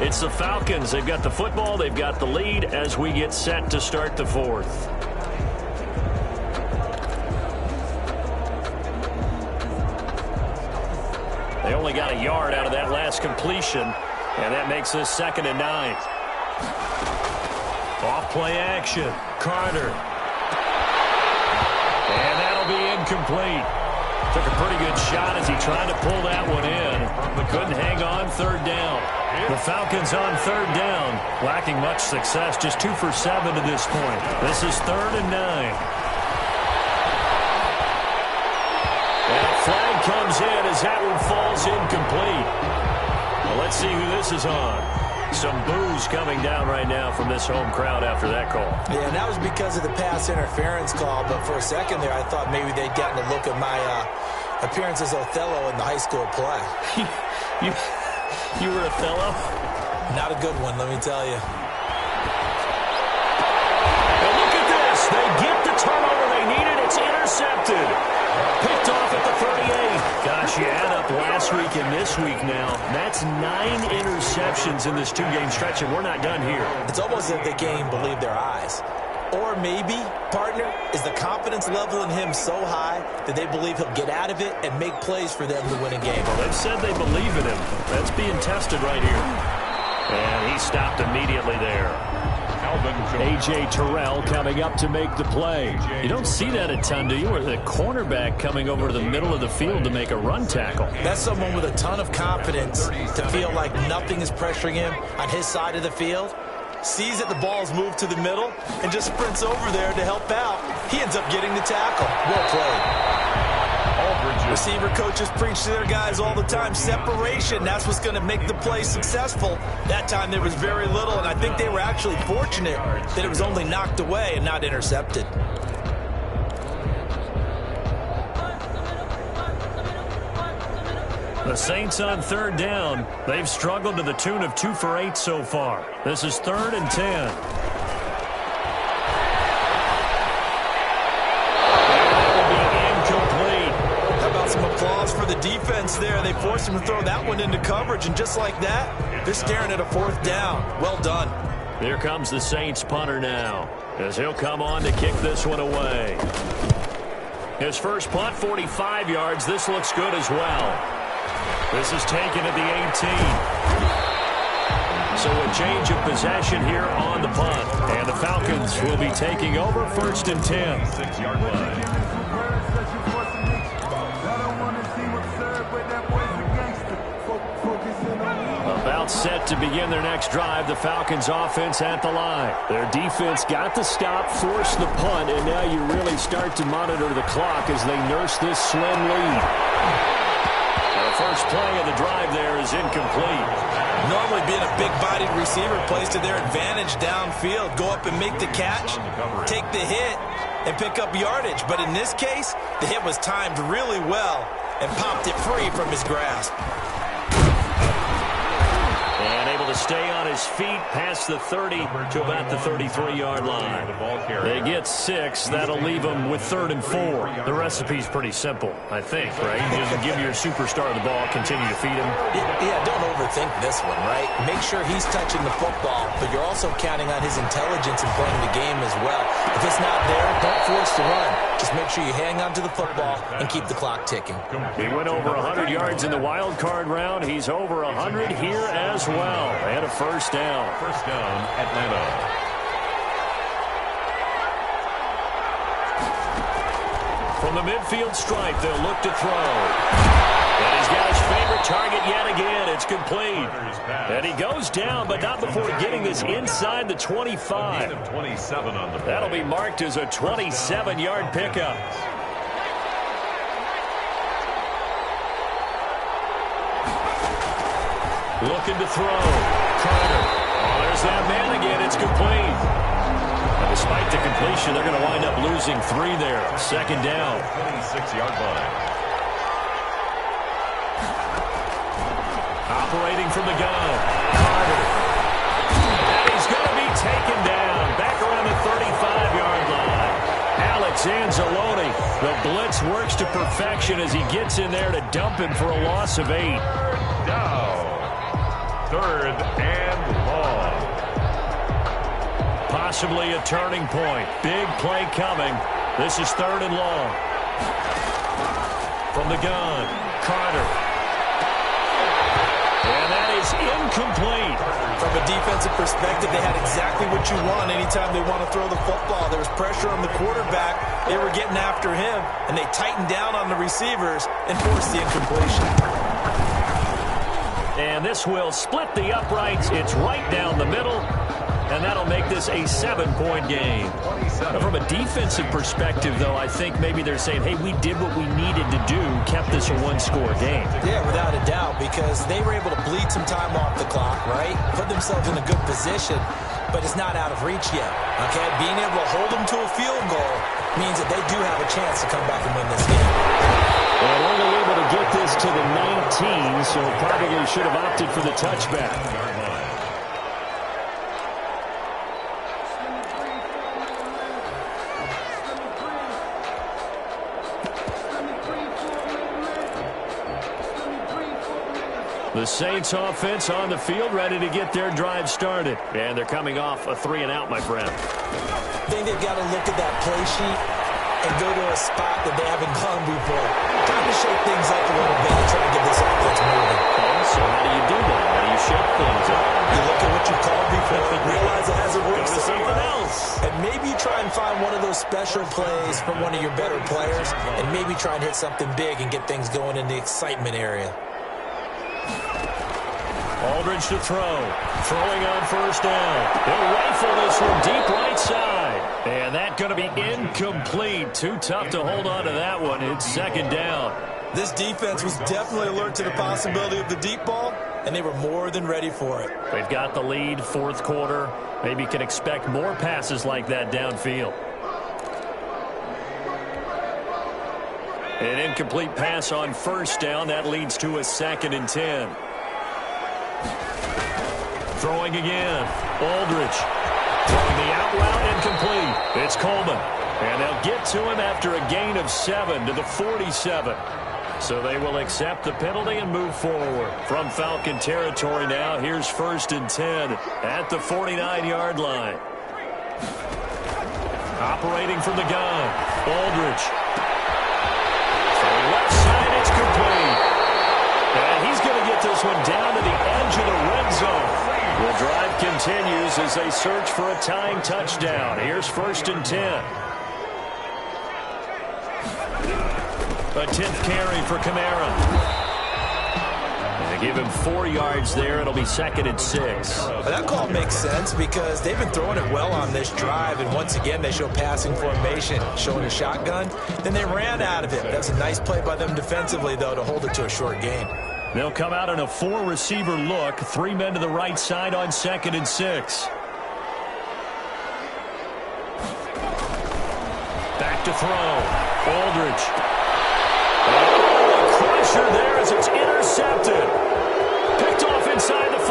It's the Falcons. They've got the football. They've got the lead as we get set to start the fourth. They only got a yard out of that last completion, and that makes this 2nd and 9. Off-play action. Carter. And that'll be incomplete. Took a pretty good shot as he tried to pull that one in, but couldn't hang on 3rd down. The Falcons on 3rd down, lacking much success, just 2 for 7 to this point. This is 3rd and 9. And a flag comes in as that one falls incomplete. Well, let's see who this is on. Some boos coming down right now from this home crowd after that call. Yeah, and that was because of the pass interference call, but for a second there I thought maybe they'd gotten a look at my appearance as Othello in the high school play. You were Othello? Not a good one, let me tell you. And look at this. They get the turnover they needed. It's intercepted. Picked off at the 38. Gosh, you add up last week and this week now. That's 9 interceptions in this 2-game stretch, and we're not done here. It's almost as if they can't even believe their eyes. Or maybe, partner, is the confidence level in him so high that they believe he'll get out of it and make plays for them to win a game. Well, they've said they believe in him. That's being tested right here. And he stopped immediately there. A.J. Terrell coming up to make the play. You don't see that a ton, do you? Or the cornerback coming over to the middle of the field to make a run tackle. That's someone with a ton of confidence to feel like nothing is pressuring him on his side of the field. Sees that the ball's moved to the middle and just sprints over there to help out. He ends up getting the tackle. Well played. Receiver coaches preach to their guys all the time. Separation, that's what's going to make the play successful. That time there was very little, and I think they were actually fortunate that it was only knocked away and not intercepted. The Saints on 3rd down. They've struggled to the tune of 2 for 8 so far. This is 3rd and 10. Some applause for the defense there. They forced him to throw that one into coverage, and just like that, they're staring at a 4th down. Well done. Here comes the Saints punter now, as he'll come on to kick this one away. His first punt, 45 yards. This looks good as well. This is taken at the 18. So a change of possession here on the punt, and the Falcons will be taking over 1st and 10. 6-yard line. About set to begin their next drive, the Falcons offense at the line. Their defense got the stop, forced the punt, and now you really start to monitor the clock as they nurse this slim lead. The first play of the drive there is incomplete. Normally being a big-bodied receiver plays to their advantage downfield. Go up and make the catch, take the hit, and pick up yardage. But in this case, the hit was timed really well and popped it free from his grasp. And able to stay on his feet past the 30 to about the 33-yard line. They get 6. That'll leave them with 3rd and 4. The recipe's pretty simple, I think, right? You just give your superstar the ball, continue to feed him. Yeah, don't overthink this one, right? Make sure he's touching the football, but you're also counting on his intelligence in playing the game as well. If it's not there, don't force the run. Just make sure you hang on to the football and keep the clock ticking. He went over 100 yards in the wild card round. He's over 100 here as well. And a 1st down. 1st down, Atlanta. From the midfield stripe, they'll look to throw. And he's got his favorite target yet again. It's complete. And he goes down, but not before getting this inside the 25. That'll be marked as a 27-yard pickup. Looking to throw. Carter. Oh, there's that man again. It's complete. And despite the completion, they're going to wind up losing 3 there. 2nd down. 26-yard line. Operating from the gun. Carter. And he's going to be taken down. Back around the 35-yard line. Alex Anzalone. The blitz works to perfection as he gets in there to dump him for a loss of 8. 3rd and long. Possibly a turning point. Big play coming. This is 3rd and long. From the gun, Carter. And that is incomplete. From a defensive perspective, they had exactly what you want anytime they want to throw the football. There was pressure on the quarterback. They were getting after him, and they tightened down on the receivers and forced the incompletion. And this will split the uprights. It's right down the middle. And that'll make this a 7-point game. Now, from a defensive perspective, though, I think maybe they're saying, hey, we did what we needed to do, kept this a one-score game. Yeah, without a doubt, because they were able to bleed some time off the clock, right? Put themselves in a good position, but it's not out of reach yet, okay? Being able to hold them to a field goal means that they do have a chance to come back and win this game. And only able to get this to the 19, so probably should have opted for the touchback. The Saints offense on the field, ready to get their drive started. And they're coming off a 3-and-out, my friend. I think they've got to look at that play sheet and go to a spot that they haven't gone before. Trying to shake things up a little bit and try to get this offense moving. Okay, so how do you do that? How do you shake things up? You look at what you called before and realize it hasn't worked Go to something else. And maybe you try and find one of those special plays from one of your better players and maybe try and hit something big and get things going in the excitement area. Aldridge to throw. Throwing on 1st down. He'll rifle this one deep right side. And that's going to be incomplete. Too tough to hold on to that one. It's 2nd down. This defense was definitely alert to the possibility of the deep ball, and they were more than ready for it. They've got the lead, 4th quarter. Maybe you can expect more passes like that downfield. An incomplete pass on 1st down. That leads to a 2nd and 10. Throwing again. Aldridge. Throwing the out route incomplete. It's Coleman. And they'll get to him after a gain of 7 to the 47. So they will accept the penalty and move forward. From Falcon territory now, here's 1st and 10 at the 49-yard line. Operating from the gun. Aldridge. From left side, it's complete. And he's going to get this one down to the edge of the red zone. The drive continues as they search for a tying touchdown. Here's 1st and 10. A 10th carry for Kamara. And they give him 4 yards there. It'll be 2nd and 6. Well, that call makes sense because they've been throwing it well on this drive, and once again they show passing formation, showing a shotgun. Then they ran out of it. That's a nice play by them defensively, though, to hold it to a short gain. They'll come out in a 4-receiver look. 3 men to the right side on 2nd and 6. Back to throw. Aldridge. Oh, crusher there as it's intercepted. Picked off inside the 5.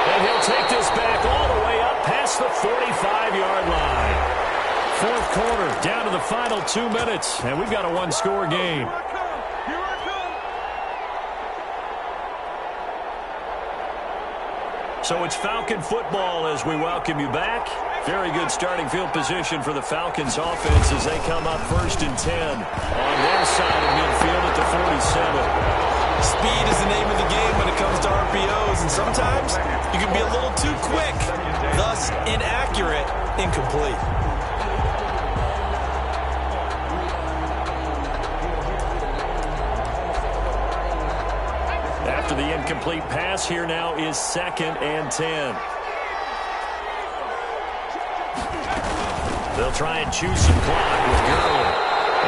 And he'll take this back all the way up past the 45-yard line. 4th quarter, down to the final 2 minutes, and we've got a 1-score game. So it's Falcon football as we welcome you back. Very good starting field position for the Falcons offense as they come up 1st and 10 on their side of midfield at the 47. Speed is the name of the game when it comes to RPOs, and sometimes you can be a little too quick, thus inaccurate, incomplete. After the incomplete pass, here now is 2nd and 10. They'll try and choose some clock with Gurley.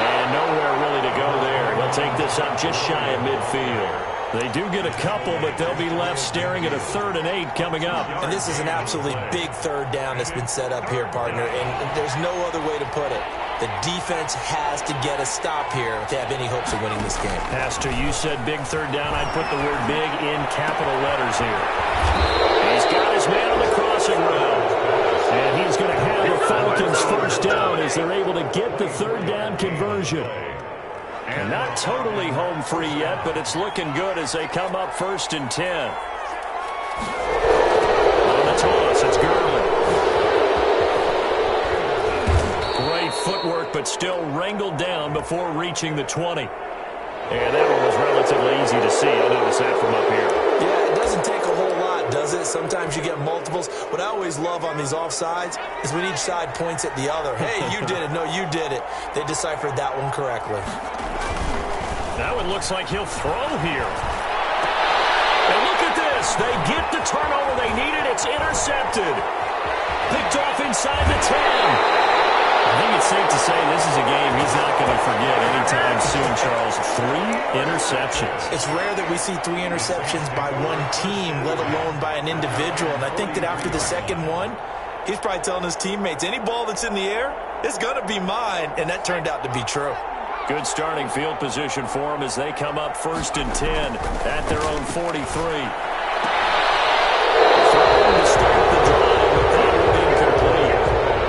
And nowhere really to go there. He'll take this up just shy of midfield. They do get a couple, but they'll be left staring at a 3rd and 8 coming up. And this is an absolutely big 3rd down that's been set up here, partner, and there's no other way to put it. The defense has to get a stop here if they have any hopes of winning this game. Pastor, you said big 3rd down. I'd put the word big in capital letters here. He's got his man on the crossing route. And he's going to have the Falcons 1st down as they're able to get the 3rd down conversion. And not totally home free yet, but it's looking good as they come up 1st and 10. On the toss, it's Gurley. Great footwork, but still wrangled down before reaching the 20. And that one was relatively easy to see. I noticed that from up here. Yeah, it doesn't take a whole lot, does it? Sometimes you get multiples. What I always love on these offsides is when each side points at the other. Hey, you did it. No, you did it. They deciphered that one correctly. That one looks like he'll throw here. And look at this. They get the turnover they needed. It's intercepted. Picked off inside the 10. I think it's safe to say this is a game he's not going to forget anytime soon, Charles. 3 interceptions. It's rare that we see 3 interceptions by one team, let alone by an individual. And I think that after the second one, he's probably telling his teammates, any ball that's in the air is going to be mine. And that turned out to be true. Good starting field position for them as they come up 1st and 10 at their own 43. Throwing to start the drive, but that will be incomplete.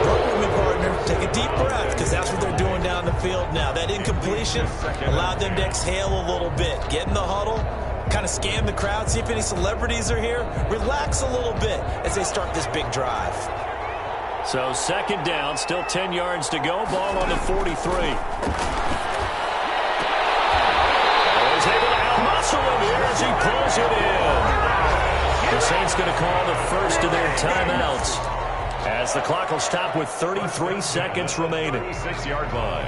Work with me, partner. Take a deep breath, because that's what they're doing down the field now. That incompletion allowed them to exhale a little bit. Get in the huddle, kind of scan the crowd, see if any celebrities are here. Relax a little bit as they start this big drive. So 2nd down, still 10 yards to go. Ball on the 43. He's able to out-muscle him here as he pulls it in. The Saints going to call the first of their timeouts as the clock will stop with 33 seconds remaining. 36-yard line.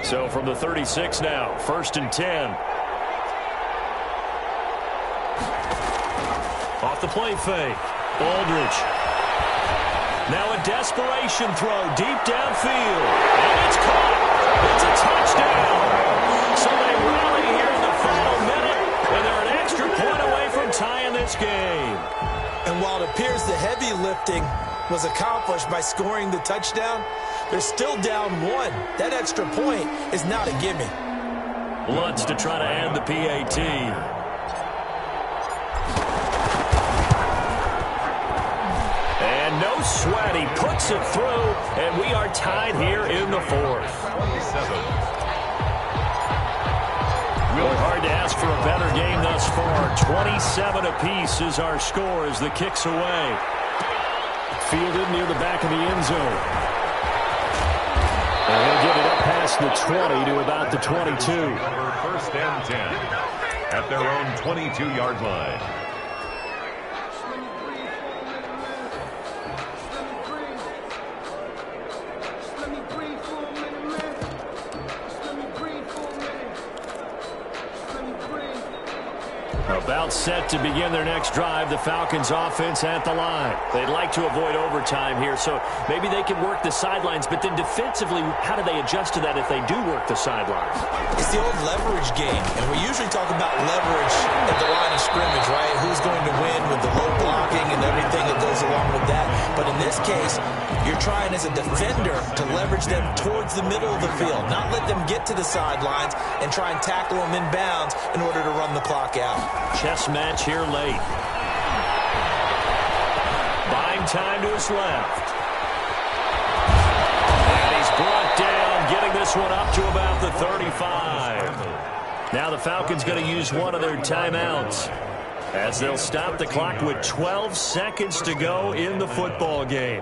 So from the 36 now, 1st and 10. Off the play fake. Aldridge. Now a desperation throw deep downfield. And it's caught. It's a touchdown. So they rally here in the final minute, and they're an extra point away from tying this game. And while it appears the heavy lifting was accomplished by scoring the touchdown, they're still down 1. That extra point is not a gimme. Lutz to try to add the PAT. No sweat, he puts it through, and we are tied here in the 4th. 27. Really hard to ask for a better game thus far. 27 apiece is our score as the kick's away. Fielded near the back of the end zone. And he'll get it up past the 20 to about the 22. 1st and 10 at their own 22-yard line. About set to begin their next drive. The Falcons offense at the line. They'd like to avoid overtime here, so maybe they can work the sidelines, but then defensively, how do they adjust to that if they do work the sidelines? It's the old leverage game, and we usually talk about leverage at the line of scrimmage, right? Who's going to win with the low blocking and everything that goes along with that. But in this case, you're trying as a defender to leverage them towards the middle of the field, not let them get to the sidelines and try and tackle them in bounds in order to run the clock out. Chess match here late. Buying time to his left. And he's brought down, getting this one up to about the 35. Now the Falcons going to use one of their timeouts as they'll stop the clock with 12 seconds to go in the football game.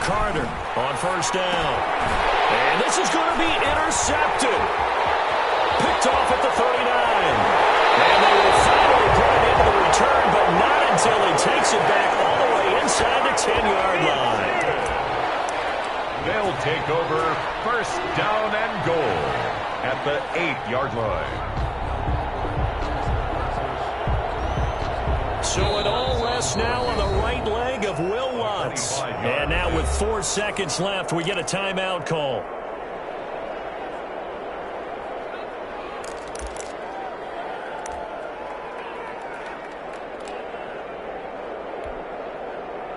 Carter on 1st down. And this is going to be intercepted. Picked off at the 39. And they will finally put it into the return, but not until he takes it back all the way inside the 10-yard line. They'll take over 1st down and goal at the 8-yard line. So it all rests now on the right leg of Will Lutz. And now with 4 seconds left, we get a timeout call.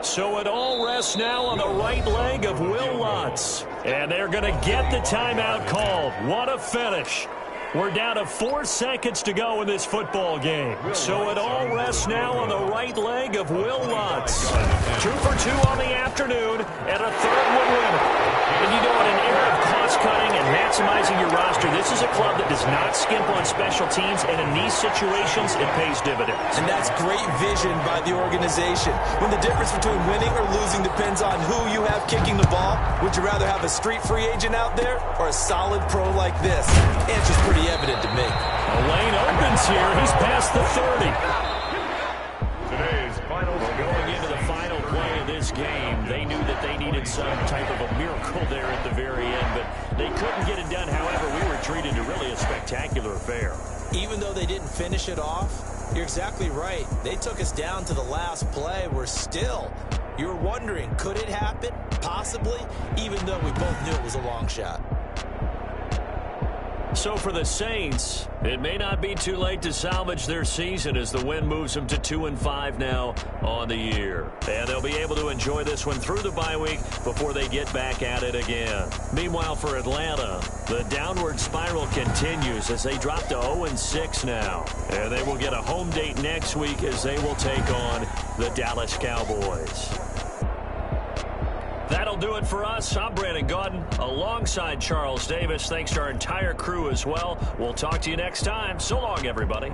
So it all rests now on the right leg of Will Lutz. And they're going to get the timeout called. What a finish. We're down to 4 seconds to go in this football game. So it all rests now on the right leg of Will Lutz. 2 for 2 on the afternoon, and a third would win it. And you know, in an era of cost-cutting and maximizing your roster, this is a club that does not skimp on special teams, and in these situations, it pays dividends. And that's great vision by the organization. When the difference between winning or losing depends on who you have kicking the ball, would you rather have a street free agent out there or a solid pro like this? The answer's pretty evident to me. A lane opens here. He's past the 30. Today's final Going into the final play of this game, they knew that they needed some type of a miracle there at the very end, but they couldn't get it done. However, we were treated to really a spectacular affair. Even though they didn't finish it off, you're exactly right. They took us down to the last play. You're wondering, could it happen? Possibly, even though we both knew it was a long shot. So for the Saints, it may not be too late to salvage their season as the win moves them to 2-5 now on the year. And they'll be able to enjoy this one through the bye week before they get back at it again. Meanwhile, for Atlanta, the downward spiral continues as they drop to 0-6 now. And they will get a home date next week as they will take on the Dallas Cowboys. That'll do it for us. I'm Brandon Gaudin alongside Charles Davis. Thanks to our entire crew as well. We'll talk to you next time. So long, everybody.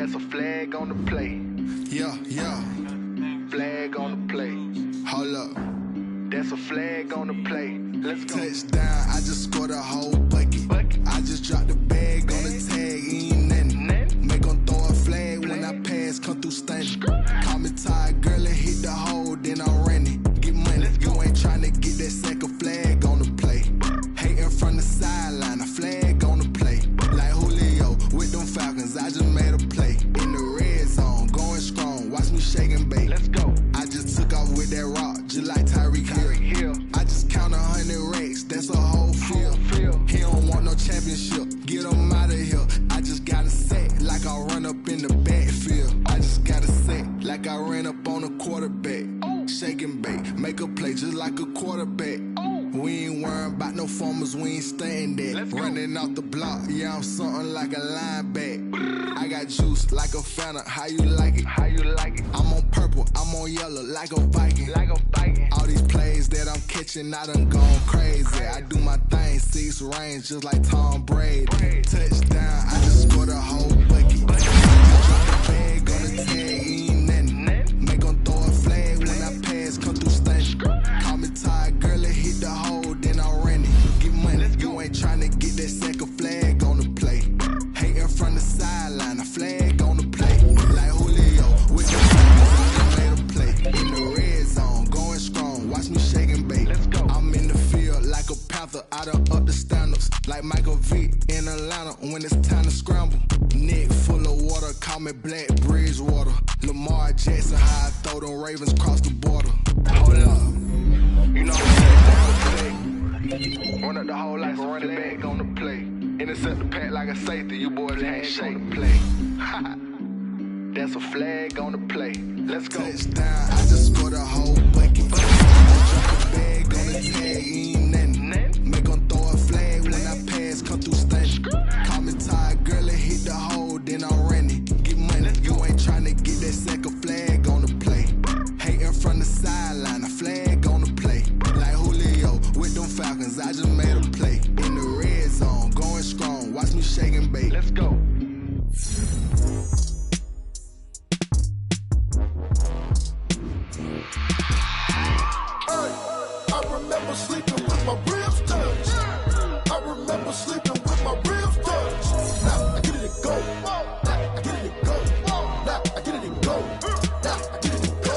That's a flag on the play. Yeah. Flag on the play. Hold up. That's a flag on the play. Let's go. Touchdown, I just scored a whole bucket. I just dropped the bag on the tag, ain't nothing. Make them throw a flag when I pass, come through stunning. Call me tired, girl, and hit the hole, then I'm running. Get money, you ain't tryna get that second flag on the play. Hating from the sideline, a flag on the play. Like Julio with them Falcons, I just made a play. In the red zone, going strong, watch me shake and bake. Let's go. I just took off with that rock, just like Tyreek Hill. I just count 100 racks, that's a whole field. He don't want no championship, get him out of here. I just got a set, like I run up in the backfield. I just got a set, like I ran up on a quarterback. Shake and bake, make a play just like a quarterback. We ain't worrying about no formers, we ain't staying there. Running off the block, yeah, I'm something like a linebacker. I got juice like a Fanta, how you like it? I'm on purple, I'm on yellow, like a Viking. All these plays that I'm catching, I done gone crazy. I do my thing, 6 range, just like Tom Brady. Touchdown, I just scored a whole bucket. Drop the bag on the tag, ain't nothing. Make them throw a flag when I pass, come through stunning. Call me tired, girl, and hit the hole, then I'm running. Get money, you ain't tryna get that second flag on the play. Hating from the sideline, a flag on the play. Like Julio with the Falcons, I just made a play. In the red zone, going strong, watch me shake and bake. I'm in the field like a panther, I done up the standards. Like Michael Vick in Atlanta when it's time to scramble. Neck full of water, call me Black Bridgewater. Lamar Jackson, how I throw them Ravens across the border. Hold up. You know I'm today. Run up the whole like a running back on the play. Intercept the pack like a safety, you boys ain't shake the play. That's a flag on the play. Let's go. Touchdown, I just scored a whole bucket. I just dropped the bag on the tag, ain't nothing. Make them throw a flag when I pass, come through stunning. Call me tired, girl, and hit the hole, then I'm running. Get money, you ain't tryna get that second flag on the play. Hating from the sideline, a flag on the play. Like Julio with them Falcons, I just made a play. In the red zone, going strong, watch me shake and bake. Let's go. I remember sleeping with my ribs touched. I remember sleeping with my ribs touched. Now I get it and go. Now I get it and go. Now I get it and go. Now I get it and go.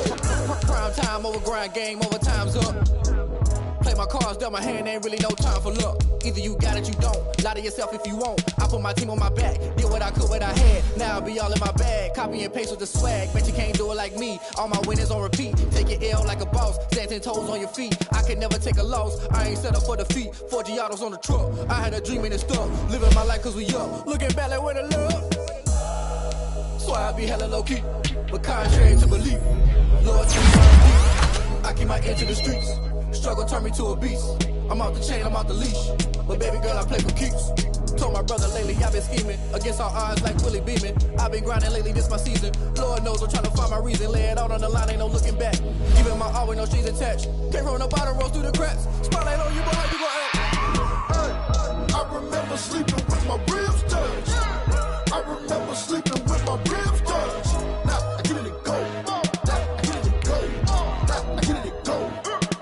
Prime time over grind game, over time's up. Play my cards, dealt my hand, ain't really no time for luck. Either you got it, you don't. Lie to yourself if you won't. I put my team on my back, did what I could, what I had. Now I'll be all in my bag, copy and paste with the swag. Bet you can't do it like me. All my winners on repeat. Take your L like a boss, stand 10 toes on your feet. I can never take a loss. I ain't set up for defeat. 4 Giottos on the truck. I had a dream and it's stuck. Living my life cause we up. Looking back like where the love. So I be hella low key, but contrary to belief. Lord, keep my deep. I keep my ear to the streets. Struggle turned me to a beast. I'm out the chain, I'm out the leash. But baby girl, I play for keeps. Told my brother lately, I've been scheming. Against all odds like Willie Beeman. I've been grinding lately, this my season. Lord knows I'm trying to find my reason. Lay it out on the line, ain't no looking back. Giving my all with no strings attached. Came from the bottom, roll through the cracks. Spotlight on you, boy, how you gon' act? I remember sleeping with my ribs touched. I remember sleeping with my ribs touched. Now I get it and go. Now I get it and go. Now I get it and go.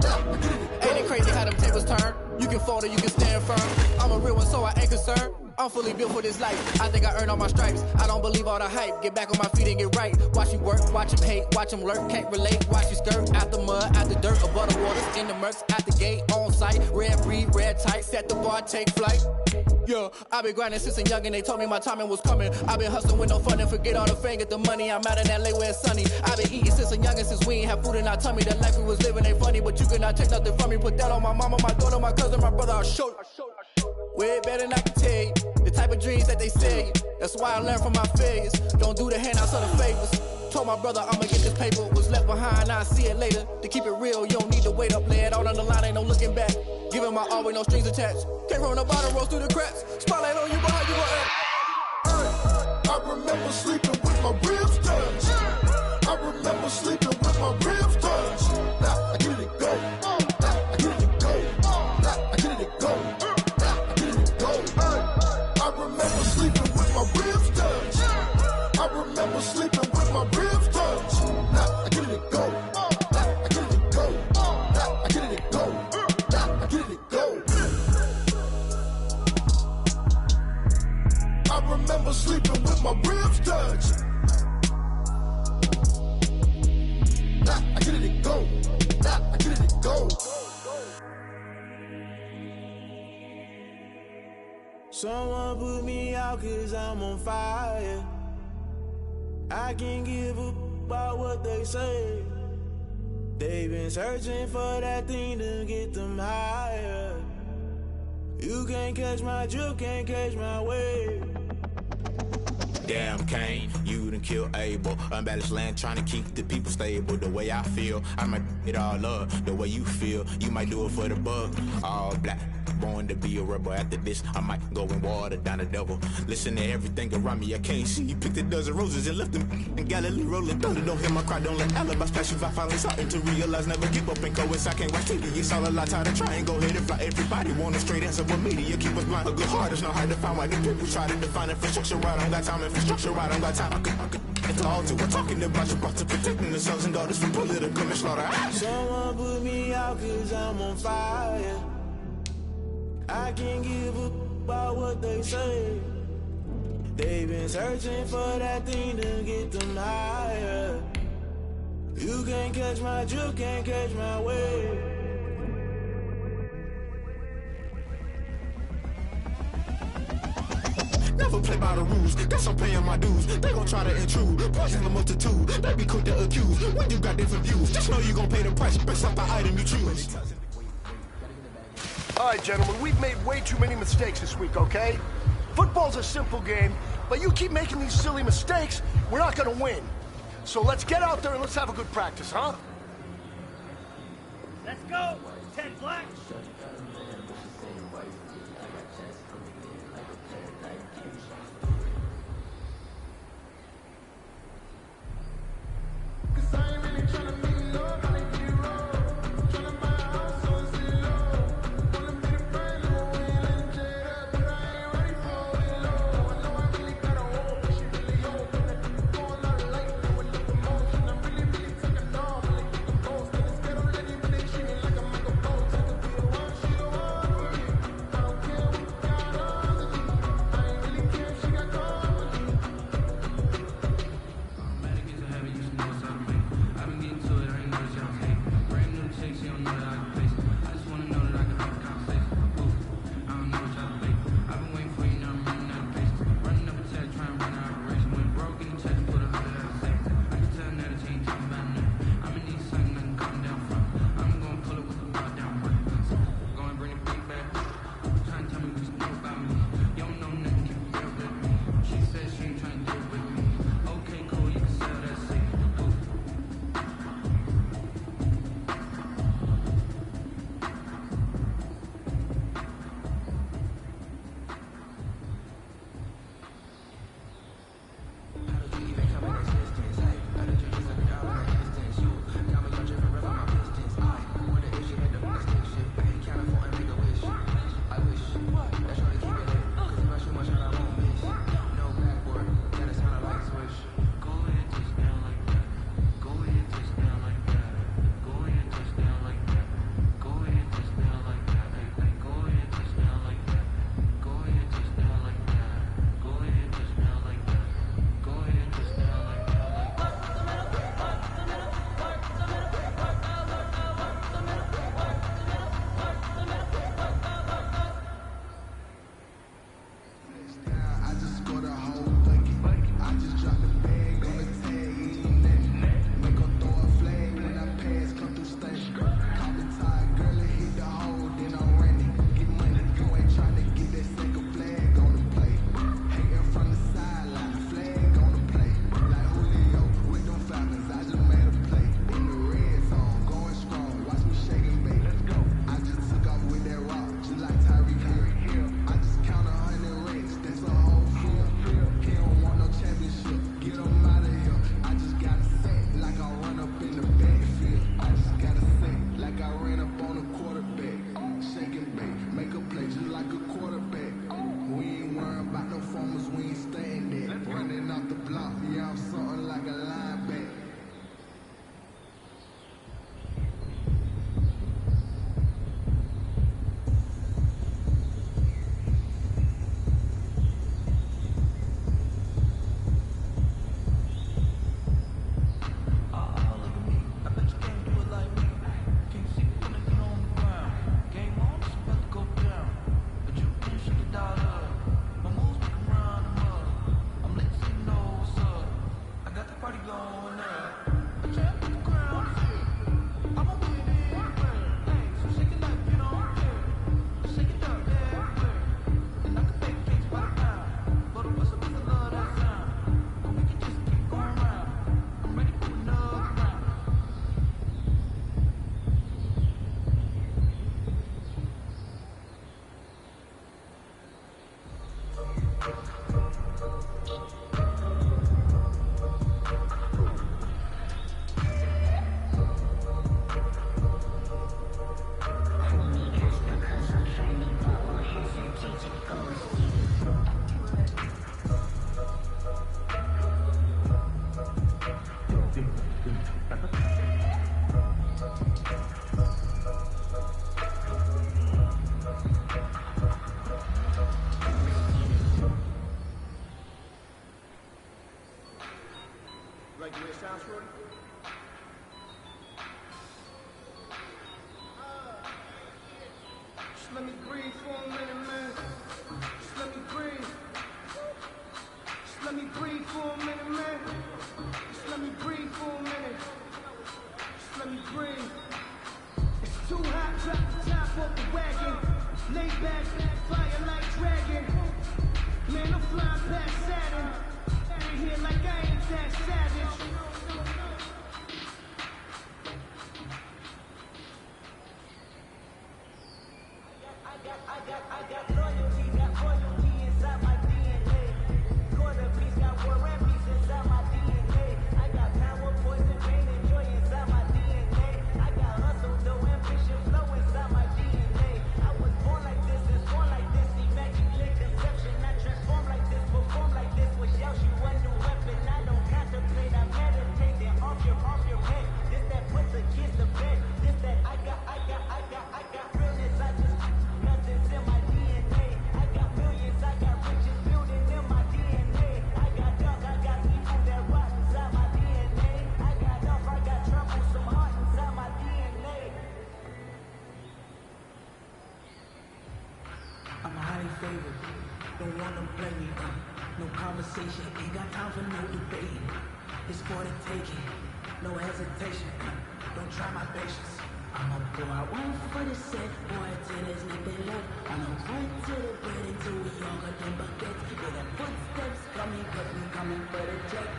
Now I get it and go. Ain't it crazy how them tables turn? You can fold or you can stand firm. I'm a real one, so I ain't concerned. I'm fully built for this life. I think I earned all my stripes. I don't believe all the hype. Get back on my feet and get right. Watch you work, watch him hate, watch him lurk. Can't relate, watch you skirt. Out the mud, out the dirt, above the waters, in the murks, at the gate, on site. Red breed, red tight, set the bar, take flight. Yeah, I been grinding since a youngin', they told me my timing was coming. I been hustling with no fun and forget all the fame, get the money. I'm out in LA where it's sunny. I been eating since a youngin', since we ain't have food in our tummy. The life we was living ain't funny, but you cannot take nothing from me. Put that on my mama, my daughter, my cousin, my brother, I'll show you. Way better than I can tell you. The type of dreams that they sell you. That's why I learned from my failures. Don't do the handouts or the favors. Told my brother I'ma get this paper. Was left behind, I'll see it later. To keep it real, you don't need to wait up. Lay it out on the line, ain't no looking back. Giving my all with no strings attached. Came from the bottom, rose through the cracks. Spotlight on you, boy, how you gon' act? I remember sleeping with my ribs touched. I remember sleeping with my ribs touched. Now I get it and go. Now I get it and go. Now I get it and go. Now I get it and go. I remember sleeping with my ribs touched. I remember Someone put me out 'cause I'm on fire. I can't give a about what they say. They've been searching for that thing to get them higher. You can't catch my drift, can't catch my wave. Damn Kane, you done killed Abel. Unbalanced land trying to keep the people stable. The way I feel, I might it all up. The way you feel, you might do it for the bug. All black, born to be a rebel. After this, I might go and water down the devil. Listen to everything around me, I can't see. You picked a dozen roses and left them in Galilee rolling thunder. Don't hear my cry, don't let alibis pass you. I finally starting to realize, never give up and coincide. I can't watch TV, it's all a lot. Tired of trying, go ahead and fly. Everybody want a straight answer, but media keep us blind. A good heart is not hard to find. Why the people try to define infrastructure right? I don't got time, infrastructure right, I don't got time. I could it's all to we're talking about you, about to protecting the sons and daughters from political manslaughter. Someone put me out 'cause I'm on fire. I can't give a about what they say. They've been searching for that thing to get them higher. You can't catch my drift, can't catch my wave. Never play by the rules, guess I'm paying my dues. They gon' try to intrude, poison the multitude. They be quick to accuse, when you got different views. Just know you gon' pay the price, based off the item you choose. All right, gentlemen, we've made way too many mistakes this week, okay? Football's a simple game, but you keep making these silly mistakes, we're not gonna win. So let's get out there and let's have a good practice, huh? Let's go, 10 black. like the way it sounds, Shorty? Just let me breathe for a minute, man. Just let me breathe. Just let me breathe for a minute, man. Just let me breathe for a minute. Just let me breathe. It's too hot, drop the top off the wagon. Lay back, fire like dragon. Man, I'm flying past Saturn. Out of here like I ain't that savage. I got loyalty, got royalty inside my DNA. Quarter piece, got war and peace inside my DNA. I got power, poison, pain, and joy inside my DNA. I got hustle, though, ambition, flow inside my DNA. I was born like this, is born like this, immaculate conception. I transform like this, perform like this, was Yoshi, one new weapon. I don't contemplate, I meditate, then off your head. This that puts a kiss to bed. This that I got realness, I just nothing's in my DNA. I got millions, I got riches building in my DNA. I got dark, I got people that rot inside my DNA. I got off, I got trouble, some heart inside my DNA. I'm highly favored, don't wanna play me. No conversation, ain't got time for no debate. It's for the taking, no hesitation. Don't try my patience. I'ma pour out one for the set, boy, till there's nothing left. I'ma run to the bed until we all got them buckets. With the footsteps coming, cause we coming for the check.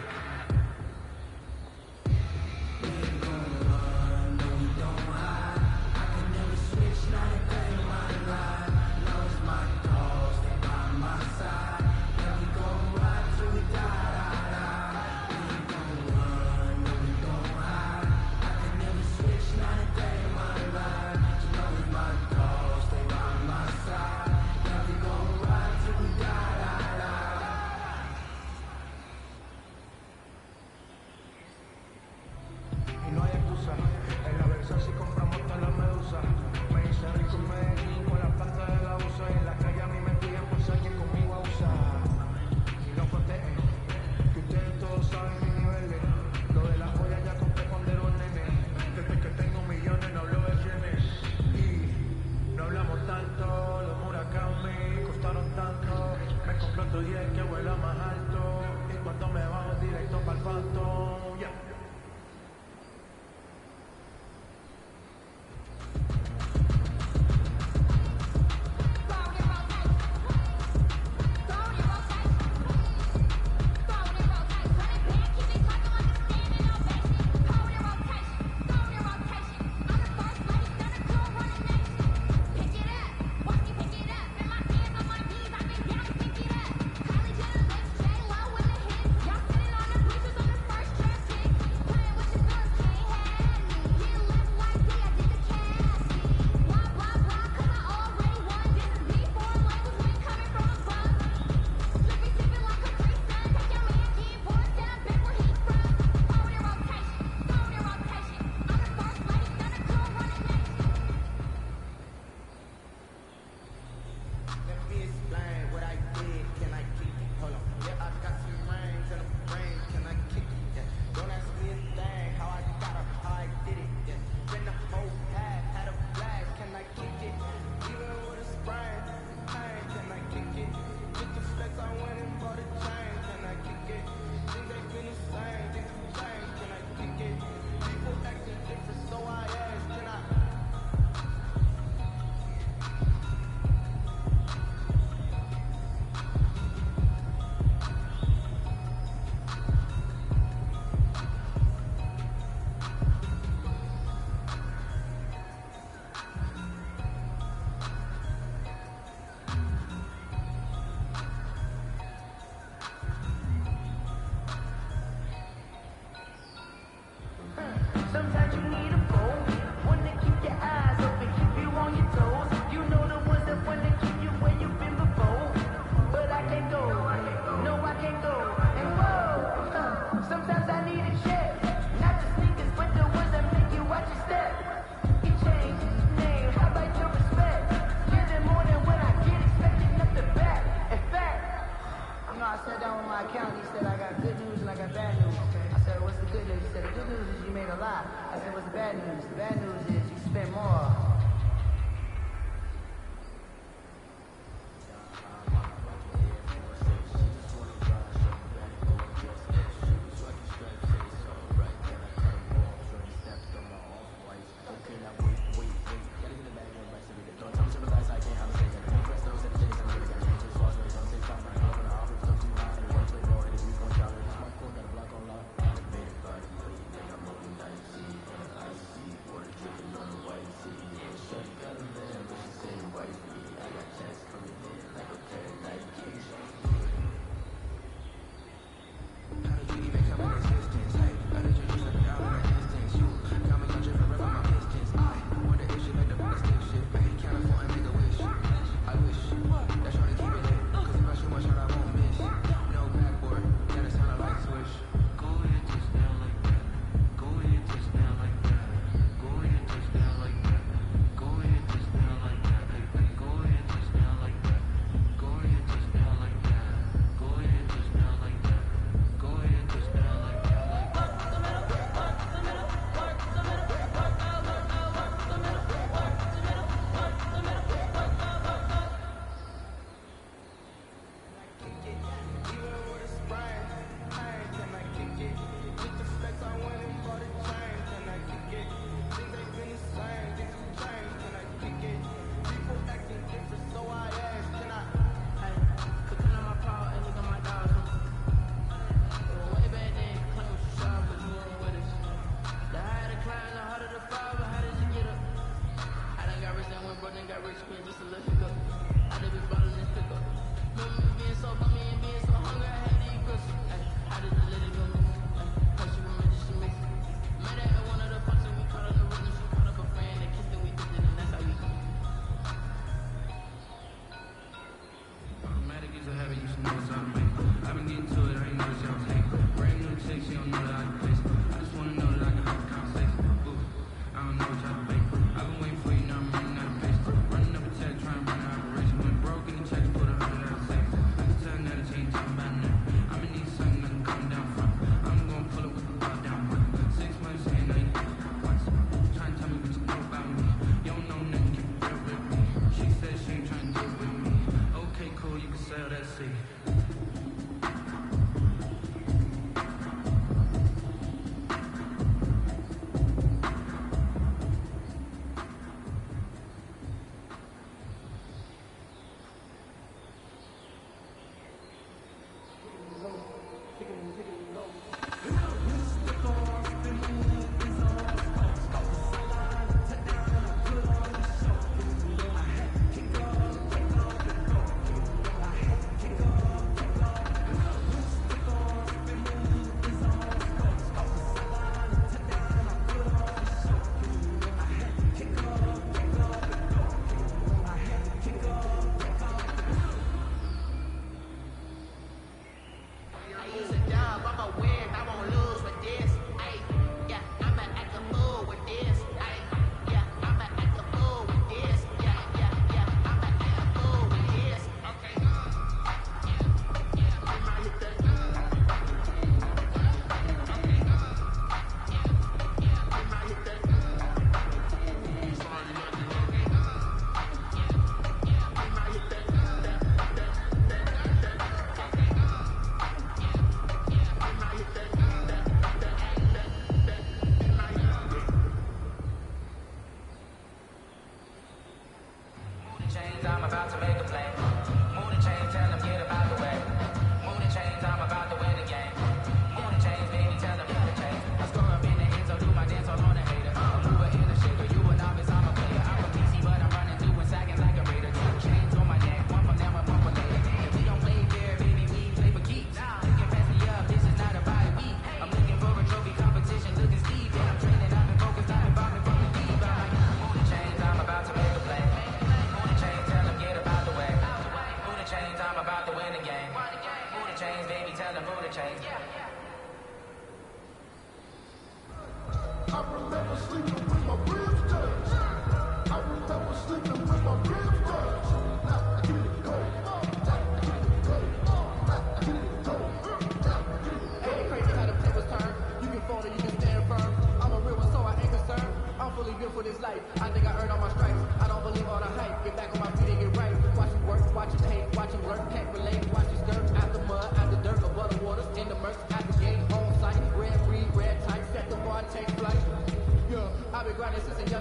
We ain't gon' run, no we don't hide. I can never switch, not a day in my life. Knows my cause, stay by my side. Yeah, we gon' ride till we die. We ain't gon' run, no we don't hide. I can never switch, not a day. I sat down with my accountant. He said I got good news and I got bad news. I said, what's the lie. I said, what's the bad news? The bad news is you spend more.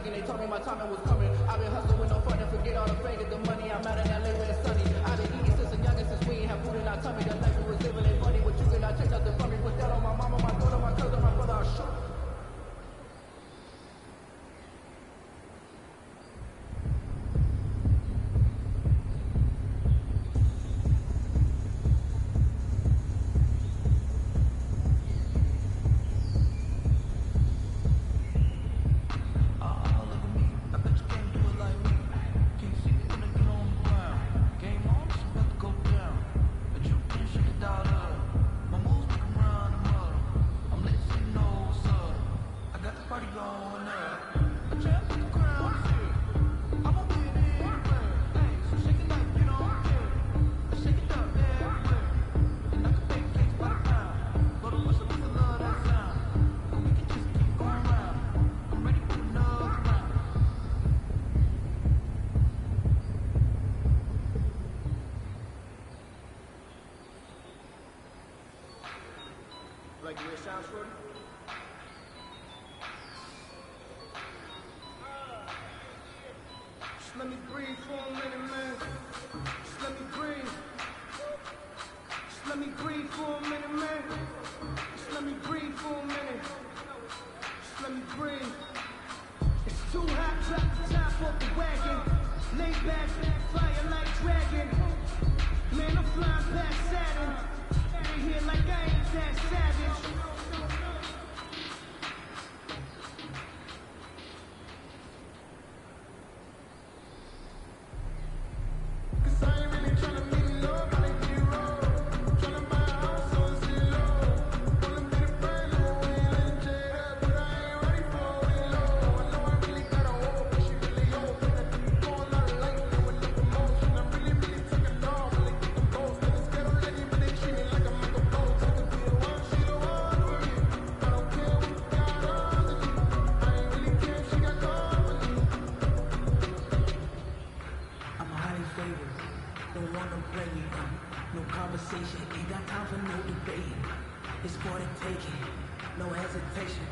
thugging. They told me my timing was coming. I've been hustling with no fun and forget all the fake the money. I'm out in LA where it's sunny. I've been eating since a youngin' since we ain't have food in our tummy. The life we was living ain't funny. What you cannot take nothing from me. Put that on my mama, my daughter, my cousin, my brother. I'll shoot. Like the way it sounds, Shorty? Just let me breathe for a minute, man. Just let me breathe. Just let me breathe for a minute, man. Just let me breathe for a minute. Just let me breathe. It's too hot, drop the top off the wagon. Lay back, fire like dragon. Man, I'm flying past Saturn. Ain't here like I ain't that savage. Cause I ain't really tryna meet love, I ain't be wrong. Tryna buy a house on zero. Wanna be the friend of a wheel and jail, but I ain't ready for it low. I know I really got a hold, but she really old. Going out of life, doing the promotion. I really took it off, really get them goals. And it's ghetto lady, but they treat me like I'm Michael Bowles. I could be the one, she the one for me. I don't care what got on with me. I ain't really care if she got company. I'm highly favored, don't want no playing, no conversation, ain't got time for no debate. It's for the taking, no hesitation,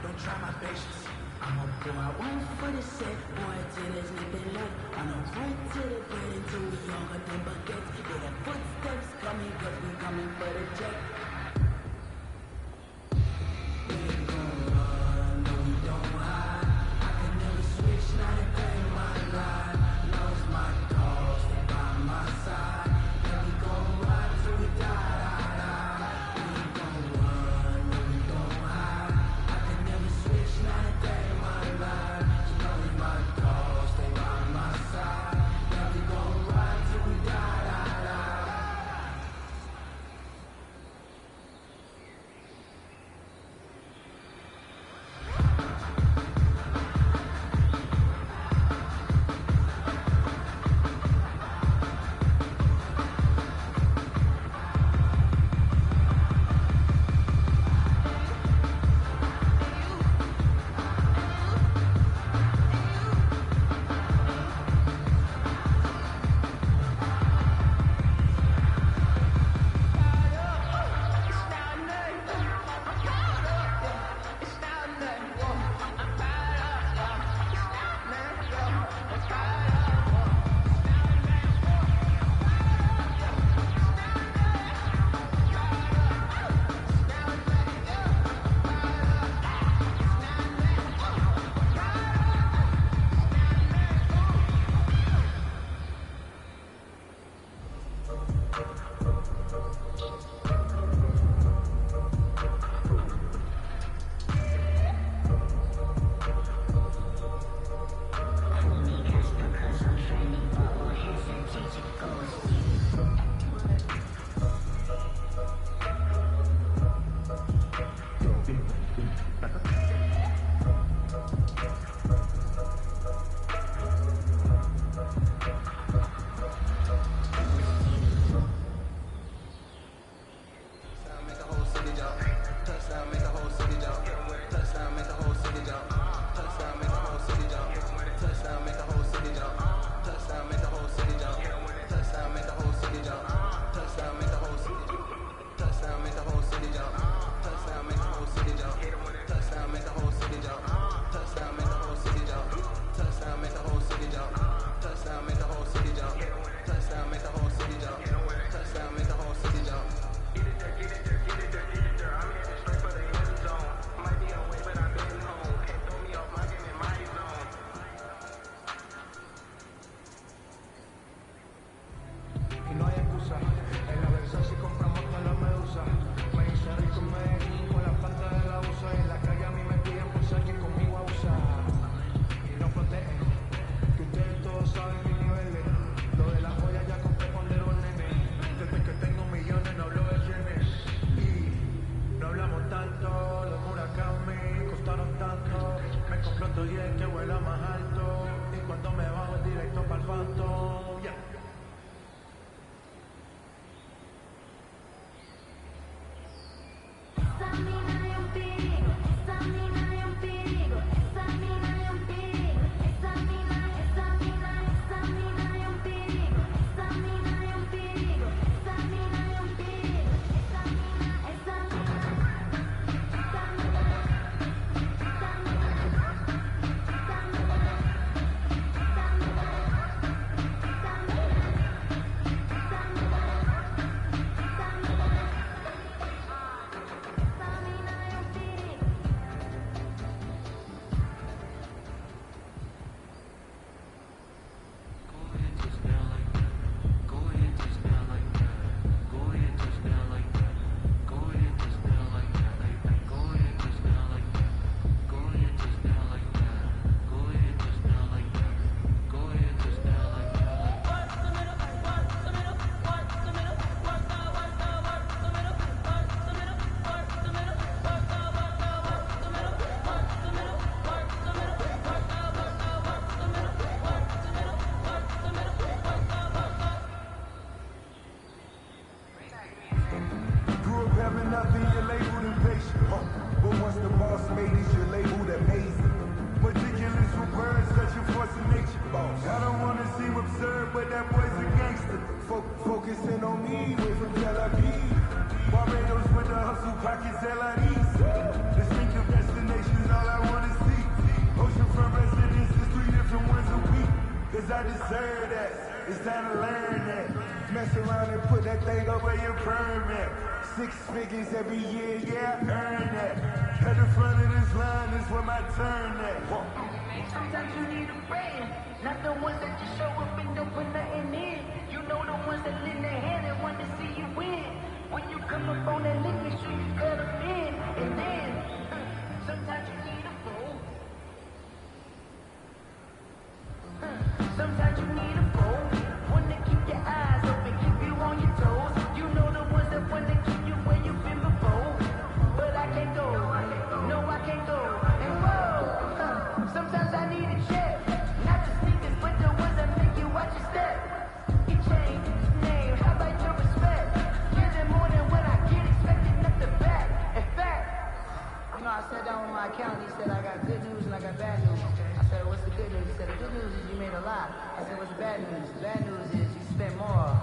don't try my patience. I'm a boy, one for the set, boy till there's nothing left. On a right to the bed until we all got them buckets. Yeah, the footsteps coming, cause we coming for the jet. We ain't gon' run, no we don't hide. I can never switch, not a day in my life. Lost my cause, they by my side. Yeah, we gon' ride till we die. We ain't gon' run, no we don't hide. I can never switch, not a day in my life. You know we my cause, they by my side. Yeah, we gon' ride till we die. piloto y el que vuela más alto. Y cuando me bajo es directo para el Phantom. Yeah. Focusing on me, way from Tel Aviv. Barbados with the hustle pockets, LIDs. Distinctive destinations, all I wanna see. Oceanfront residences, 3 different ones a week. Cause I deserve that, it's time to learn that. Mess around and put that thing up where your permit. 6 figures every year, yeah, I earn that. At the front of this line is where my turn at. Sometimes you need a friend, not the ones that just show up and don't put nothing in. You know the ones that lend their hand and want to see you win. When you come up on that lick, make sure you cut them in. And then, sometimes you need a fool. Sometimes you need a fool. One to keep your eyes open, keep you on your toes. You know the ones that want to keep you where you've been before. But I can't go, no I can't go. And whoa, sometimes I need a check. Not the sneakers, but the ones that make you watch your step. It changed its name, how about your respect? Give it more than when I get expected, nothing back. In fact, you know, I sat down with my accountant, he said I got good news and I got bad news. I said, what's the good news? He said, the good news is you made a lot. I said, what's the bad news? The bad news is you spent more.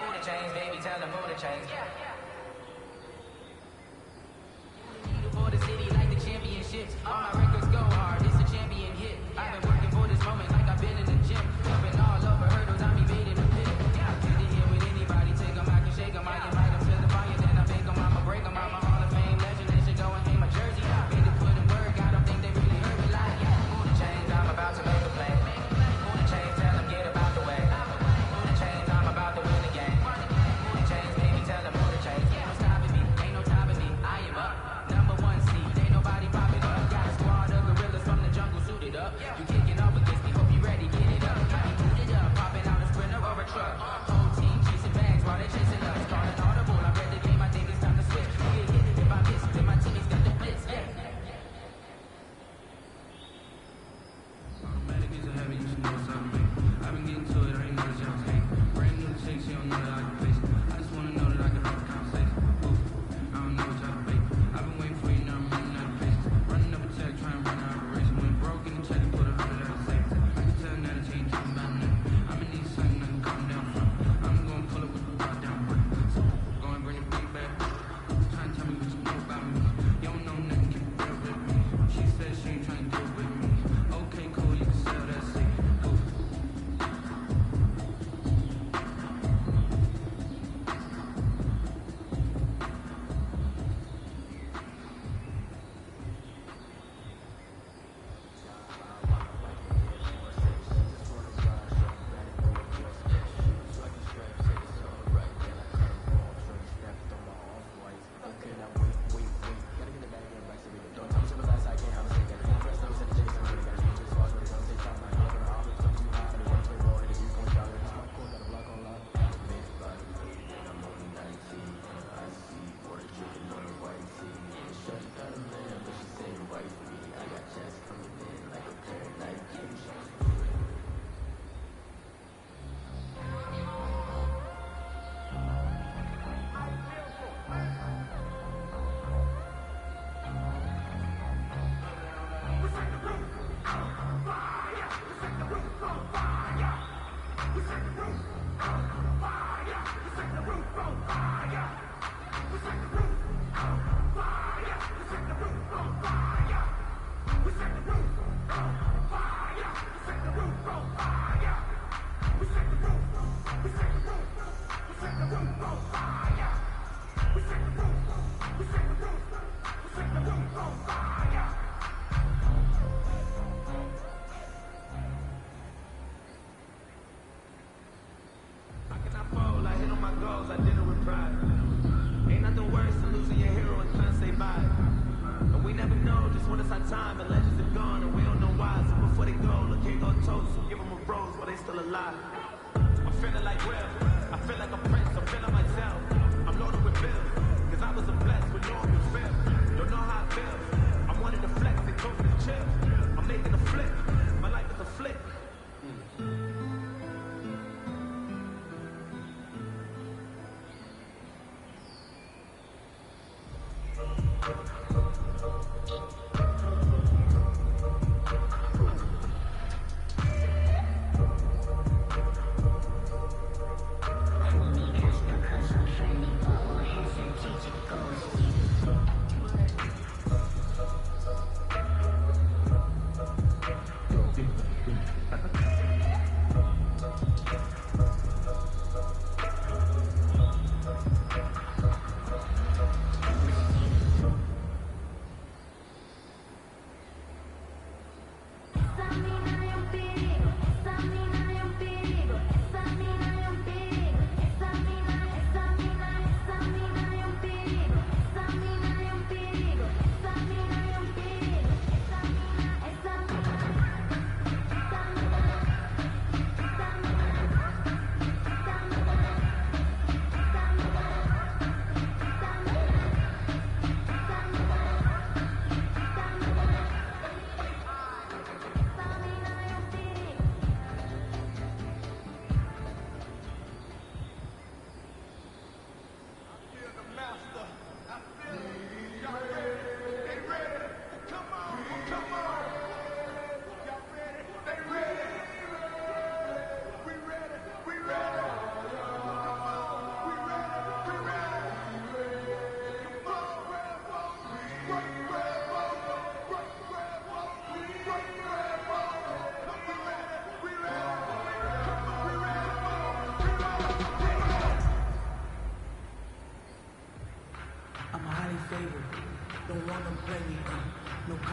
Booty chains, baby, tell them booty chains. For the city like the championships. All my records go hard, it's a champion hit. I've been working for this moment like I've been in the gym. Jumping all over hurdles, I'm evading the pit. Get to here with anybody, take them, I can shake them, I invite them to the fire, then I make them, I'ma break them, I'm a Hall of Fame legend, they should go and hang my jersey. Been to put in work, I don't think they really heard me like. Booty chains, I'm about to make a play. Booty chains, tell them get about the way. Booty chains, I'm about to win the game. Booty chains, baby, tell them booty chains. Ain't no stopping me, ain't no stopping me, I am up. Number one seed, ain't nobody popping up. Got a squad of gorillas from the jungle suited up. You kicking off against me, hope you ready, get it up. You booted up, popping out a sprinter or a truck. Whole team chasing bags while they chasing us. Calling audible, I read the game, I think it's time to switch. Get hit, if I miss, then my teammates got the blitz, yeah. Automatic is a habit, you should know what's up, man. I've been getting to it, I ain't know that y'all take. Brand new chick, she don't know that I can face. I just wanna know that I can have a conversation. Oof, I don't know what y'all fake. I've been waiting for you, now I'm running out of patience. Running up a check, trying to run an operation. When broke in the check, put 100 out of savings. I can tell now that you ain't talking about nothing. I'ma need something I can calm down from. I'm gonna pull up with the bar down front. So, go and bring it back. Trying to tell me what you know about me. You don't know nothing, keep it real with me. She said she ain't trying to deal with me. Okay, cool, you can sell that shit. Cool.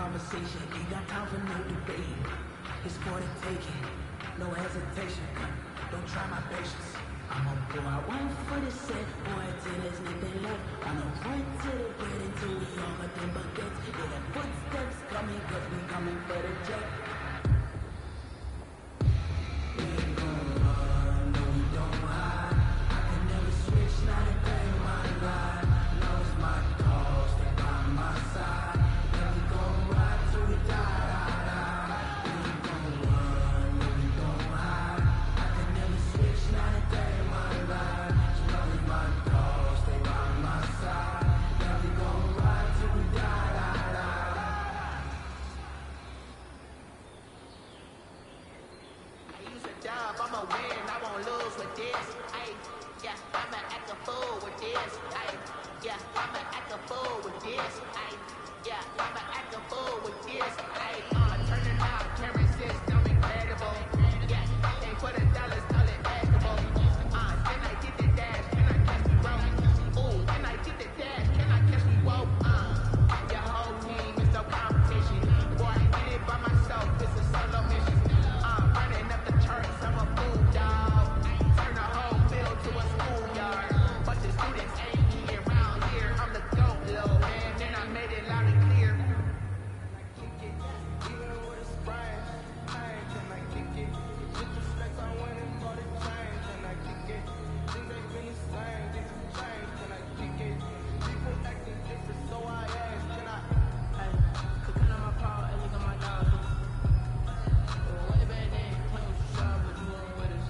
conversation, ain't got time for no debate. It's for the taking, no hesitation. Don't try my patience. I'm on board, I went for the set, boy, till there's nothing left. On the run to the bread until we all but them buckets. Yeah, the footsteps coming, cause we coming for the jet. We ain't gon' run, no we don't hide. I can never switch, not a day in my life. Knows my call, stay by my side. Yeah, we gon' ride till we die. We ain't gon' run, no we don't hide. I can never switch, not a day in my life. She knows my call, stay by my side. Yeah, we gon' ride till we die. I use a job, I'ma win, I won't lose with this. Ay, yeah, I'ma act a fool with this. Ay, yeah, I'ma act a fool with this. Ay, yeah, I'ma act a fool with this. Ay, turning out, camera system incredible. Yeah, and for the dollars, all it basketball. Can I get the dash? Can I catch me rolling? Ooh, can I get the dash? Can I catch me woke? Your whole team is no competition. Boy, I did it by myself, it's a solo mission. Running up the charts, I'm a fool, dog. Turn the whole field to a schoolyard. But the students ain't getting around here. I'm the GOAT, little man, and I made it loud and clear. Even with a sprain, can I kick it? With the flex, I went and bought a chain. Can I kick it? Things ain't been the same, things have changed. Can I kick it? People acting different, so I asked, can I? Hey, cooking on my power, and look at my dog. Way back then, playing with you sharp, but you weren't with us.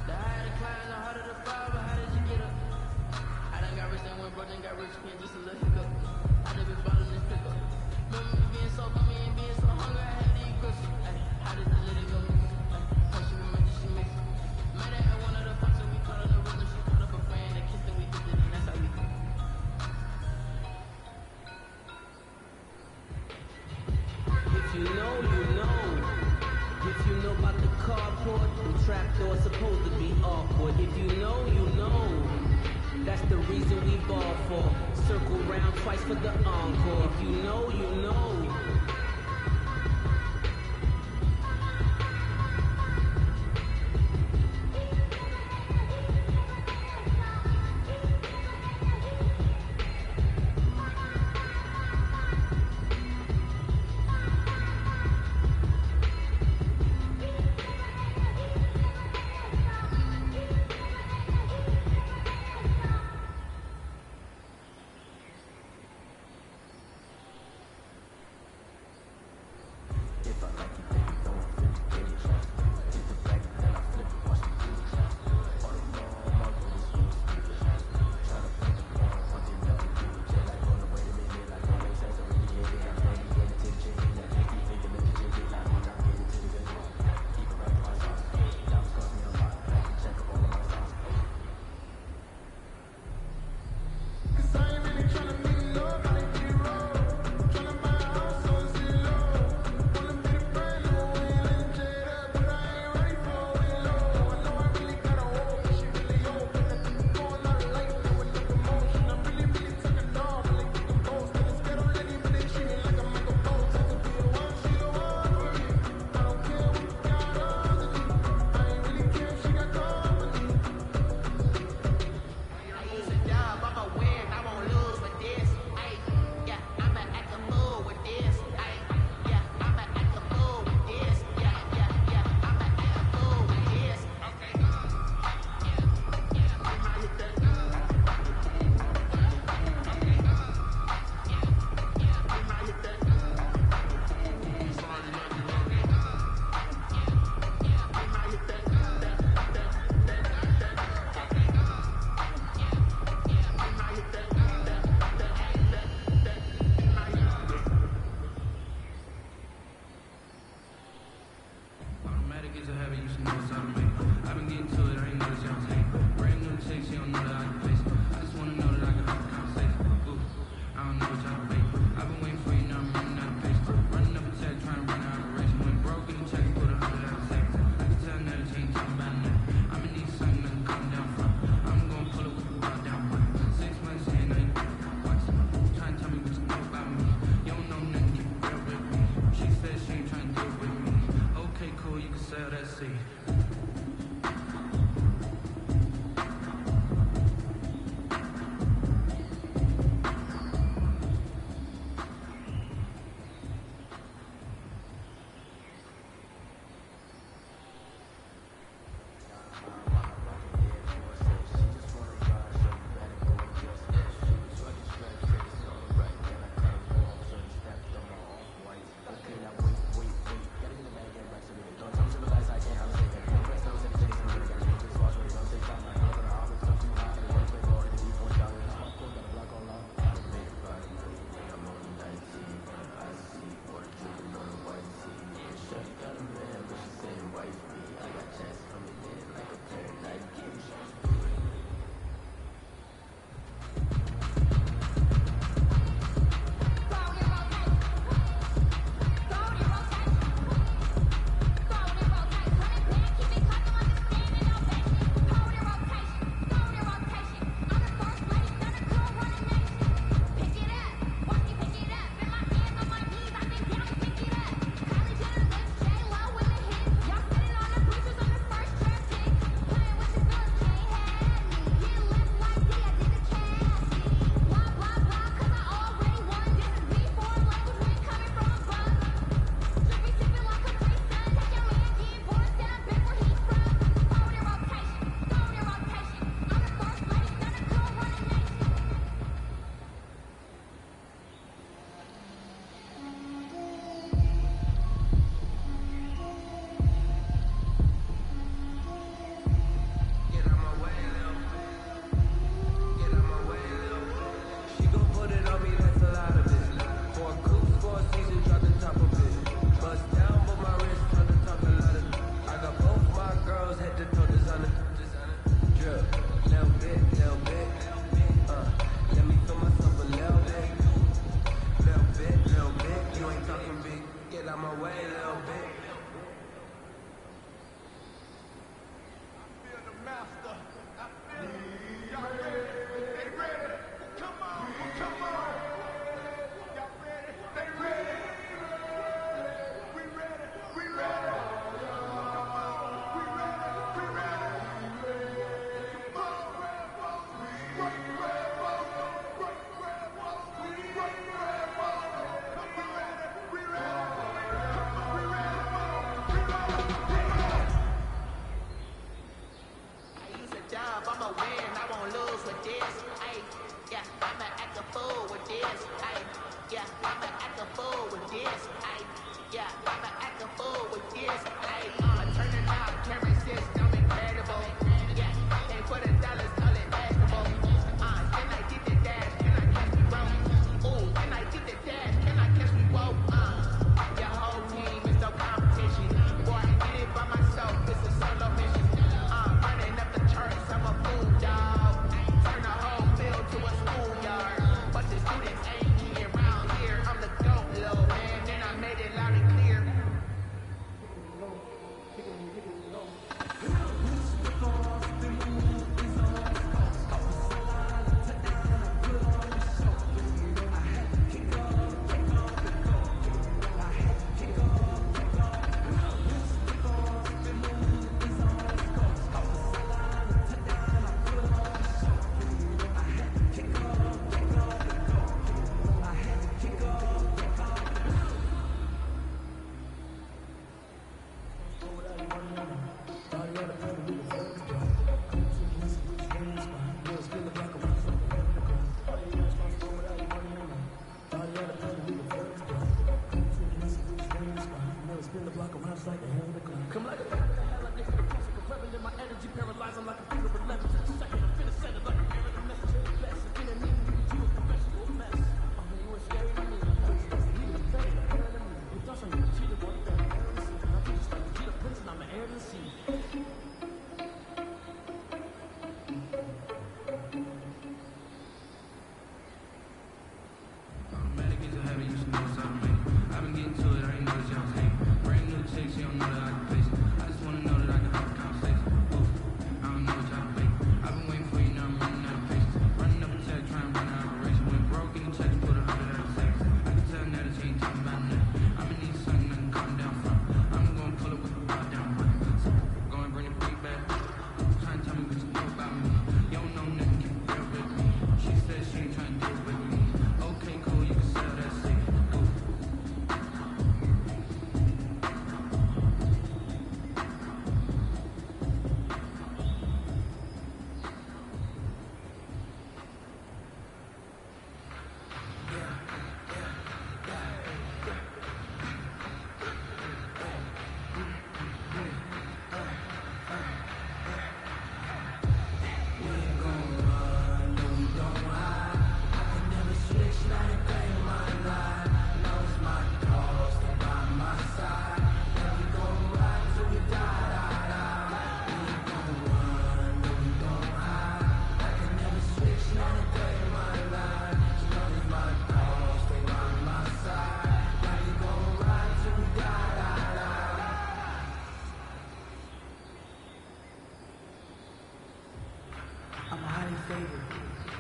The higher the climb, the harder the fall, but how did you get up? I done got rich, then went broke, then got rich again, just a little hiccup. I done been ballin' this pickup. Remember me being so bummy and being so hungry, I had to eat groceries. Ay, how did the lady go? Ay, how she remember she mixed. Met her at one of the functions, we called her the rhythm. She called up a friend, they kissed and we did it, and that's how we go. If you know, you know. If you know about the carport, the trapdoor supposed to be awkward. If you know, you know. That's the reason we ball for. Circle round twice for the encore. If you know, you know. get out my way a little bit.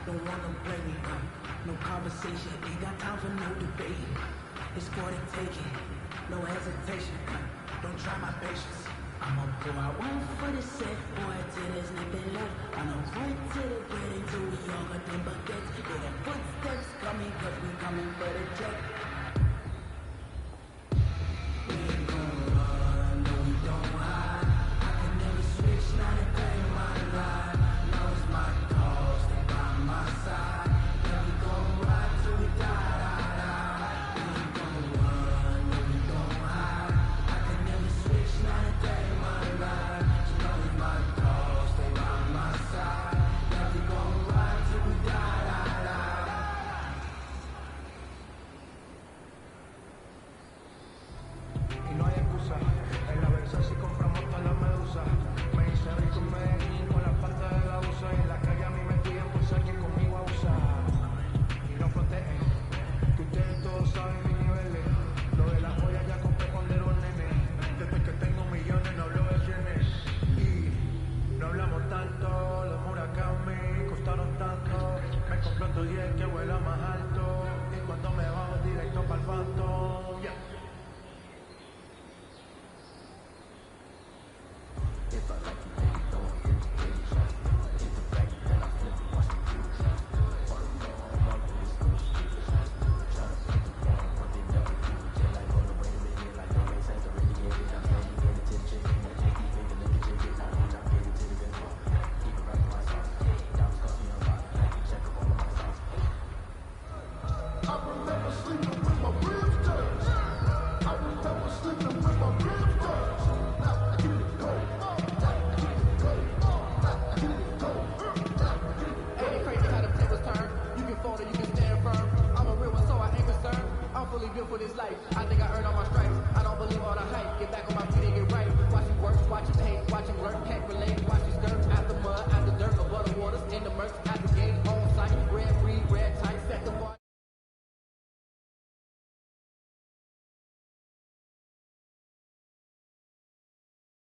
Don't wanna play me, no conversation, ain't got time for no debate. It's for the taking, no hesitation, don't try my patience. I'ma pour out one for the set, boy, till there's nothing left. I know one to the bread until we all got them buckets. Hear the footsteps coming, cause we coming for the check. We ain't gon' run, no we don't hide. I can never switch, not a day in my life. Know it's my call, stay by my side. Yeah, we gon' ride till we die. We ain't gon' run, no we don't hide. I can never switch, not a day in my life. You know it's my call, stay by my side. Yeah, we gon' ride till we die. estoy el que vuela más alto. Y cuando me bajo directo pa'l phantom. Yeah. If I like you, baby, don't hit the shot. Hit the back, then I flip it, watch me do it. Follow me on my this no shit. Try to put the ball, but they never do it. Just like, hold on, wait a minute, like no race has already gave it. I'm standing, get attention, and that JD finger, look at you, get out, and I'm getting to the good part. Keep it right to my sauce. Diamonds cost me a lot, I can check up all of my sauce. I remember sleeping with my ribs touched. I remember sleeping with my ribs touched. Now I get it go. Ain't it crazy how the tables turn? You can fold or you can stand firm. I'm a real one, so I ain't concerned. I'm fully built for this life. I think I earned all my stripes. I don't believe all the hype. Get back on my feet and get right. Watch him work, watch him hate, watch him lurk, can't relate. Watch him skirt out the mud, out the dirt, above the waters, in the murk.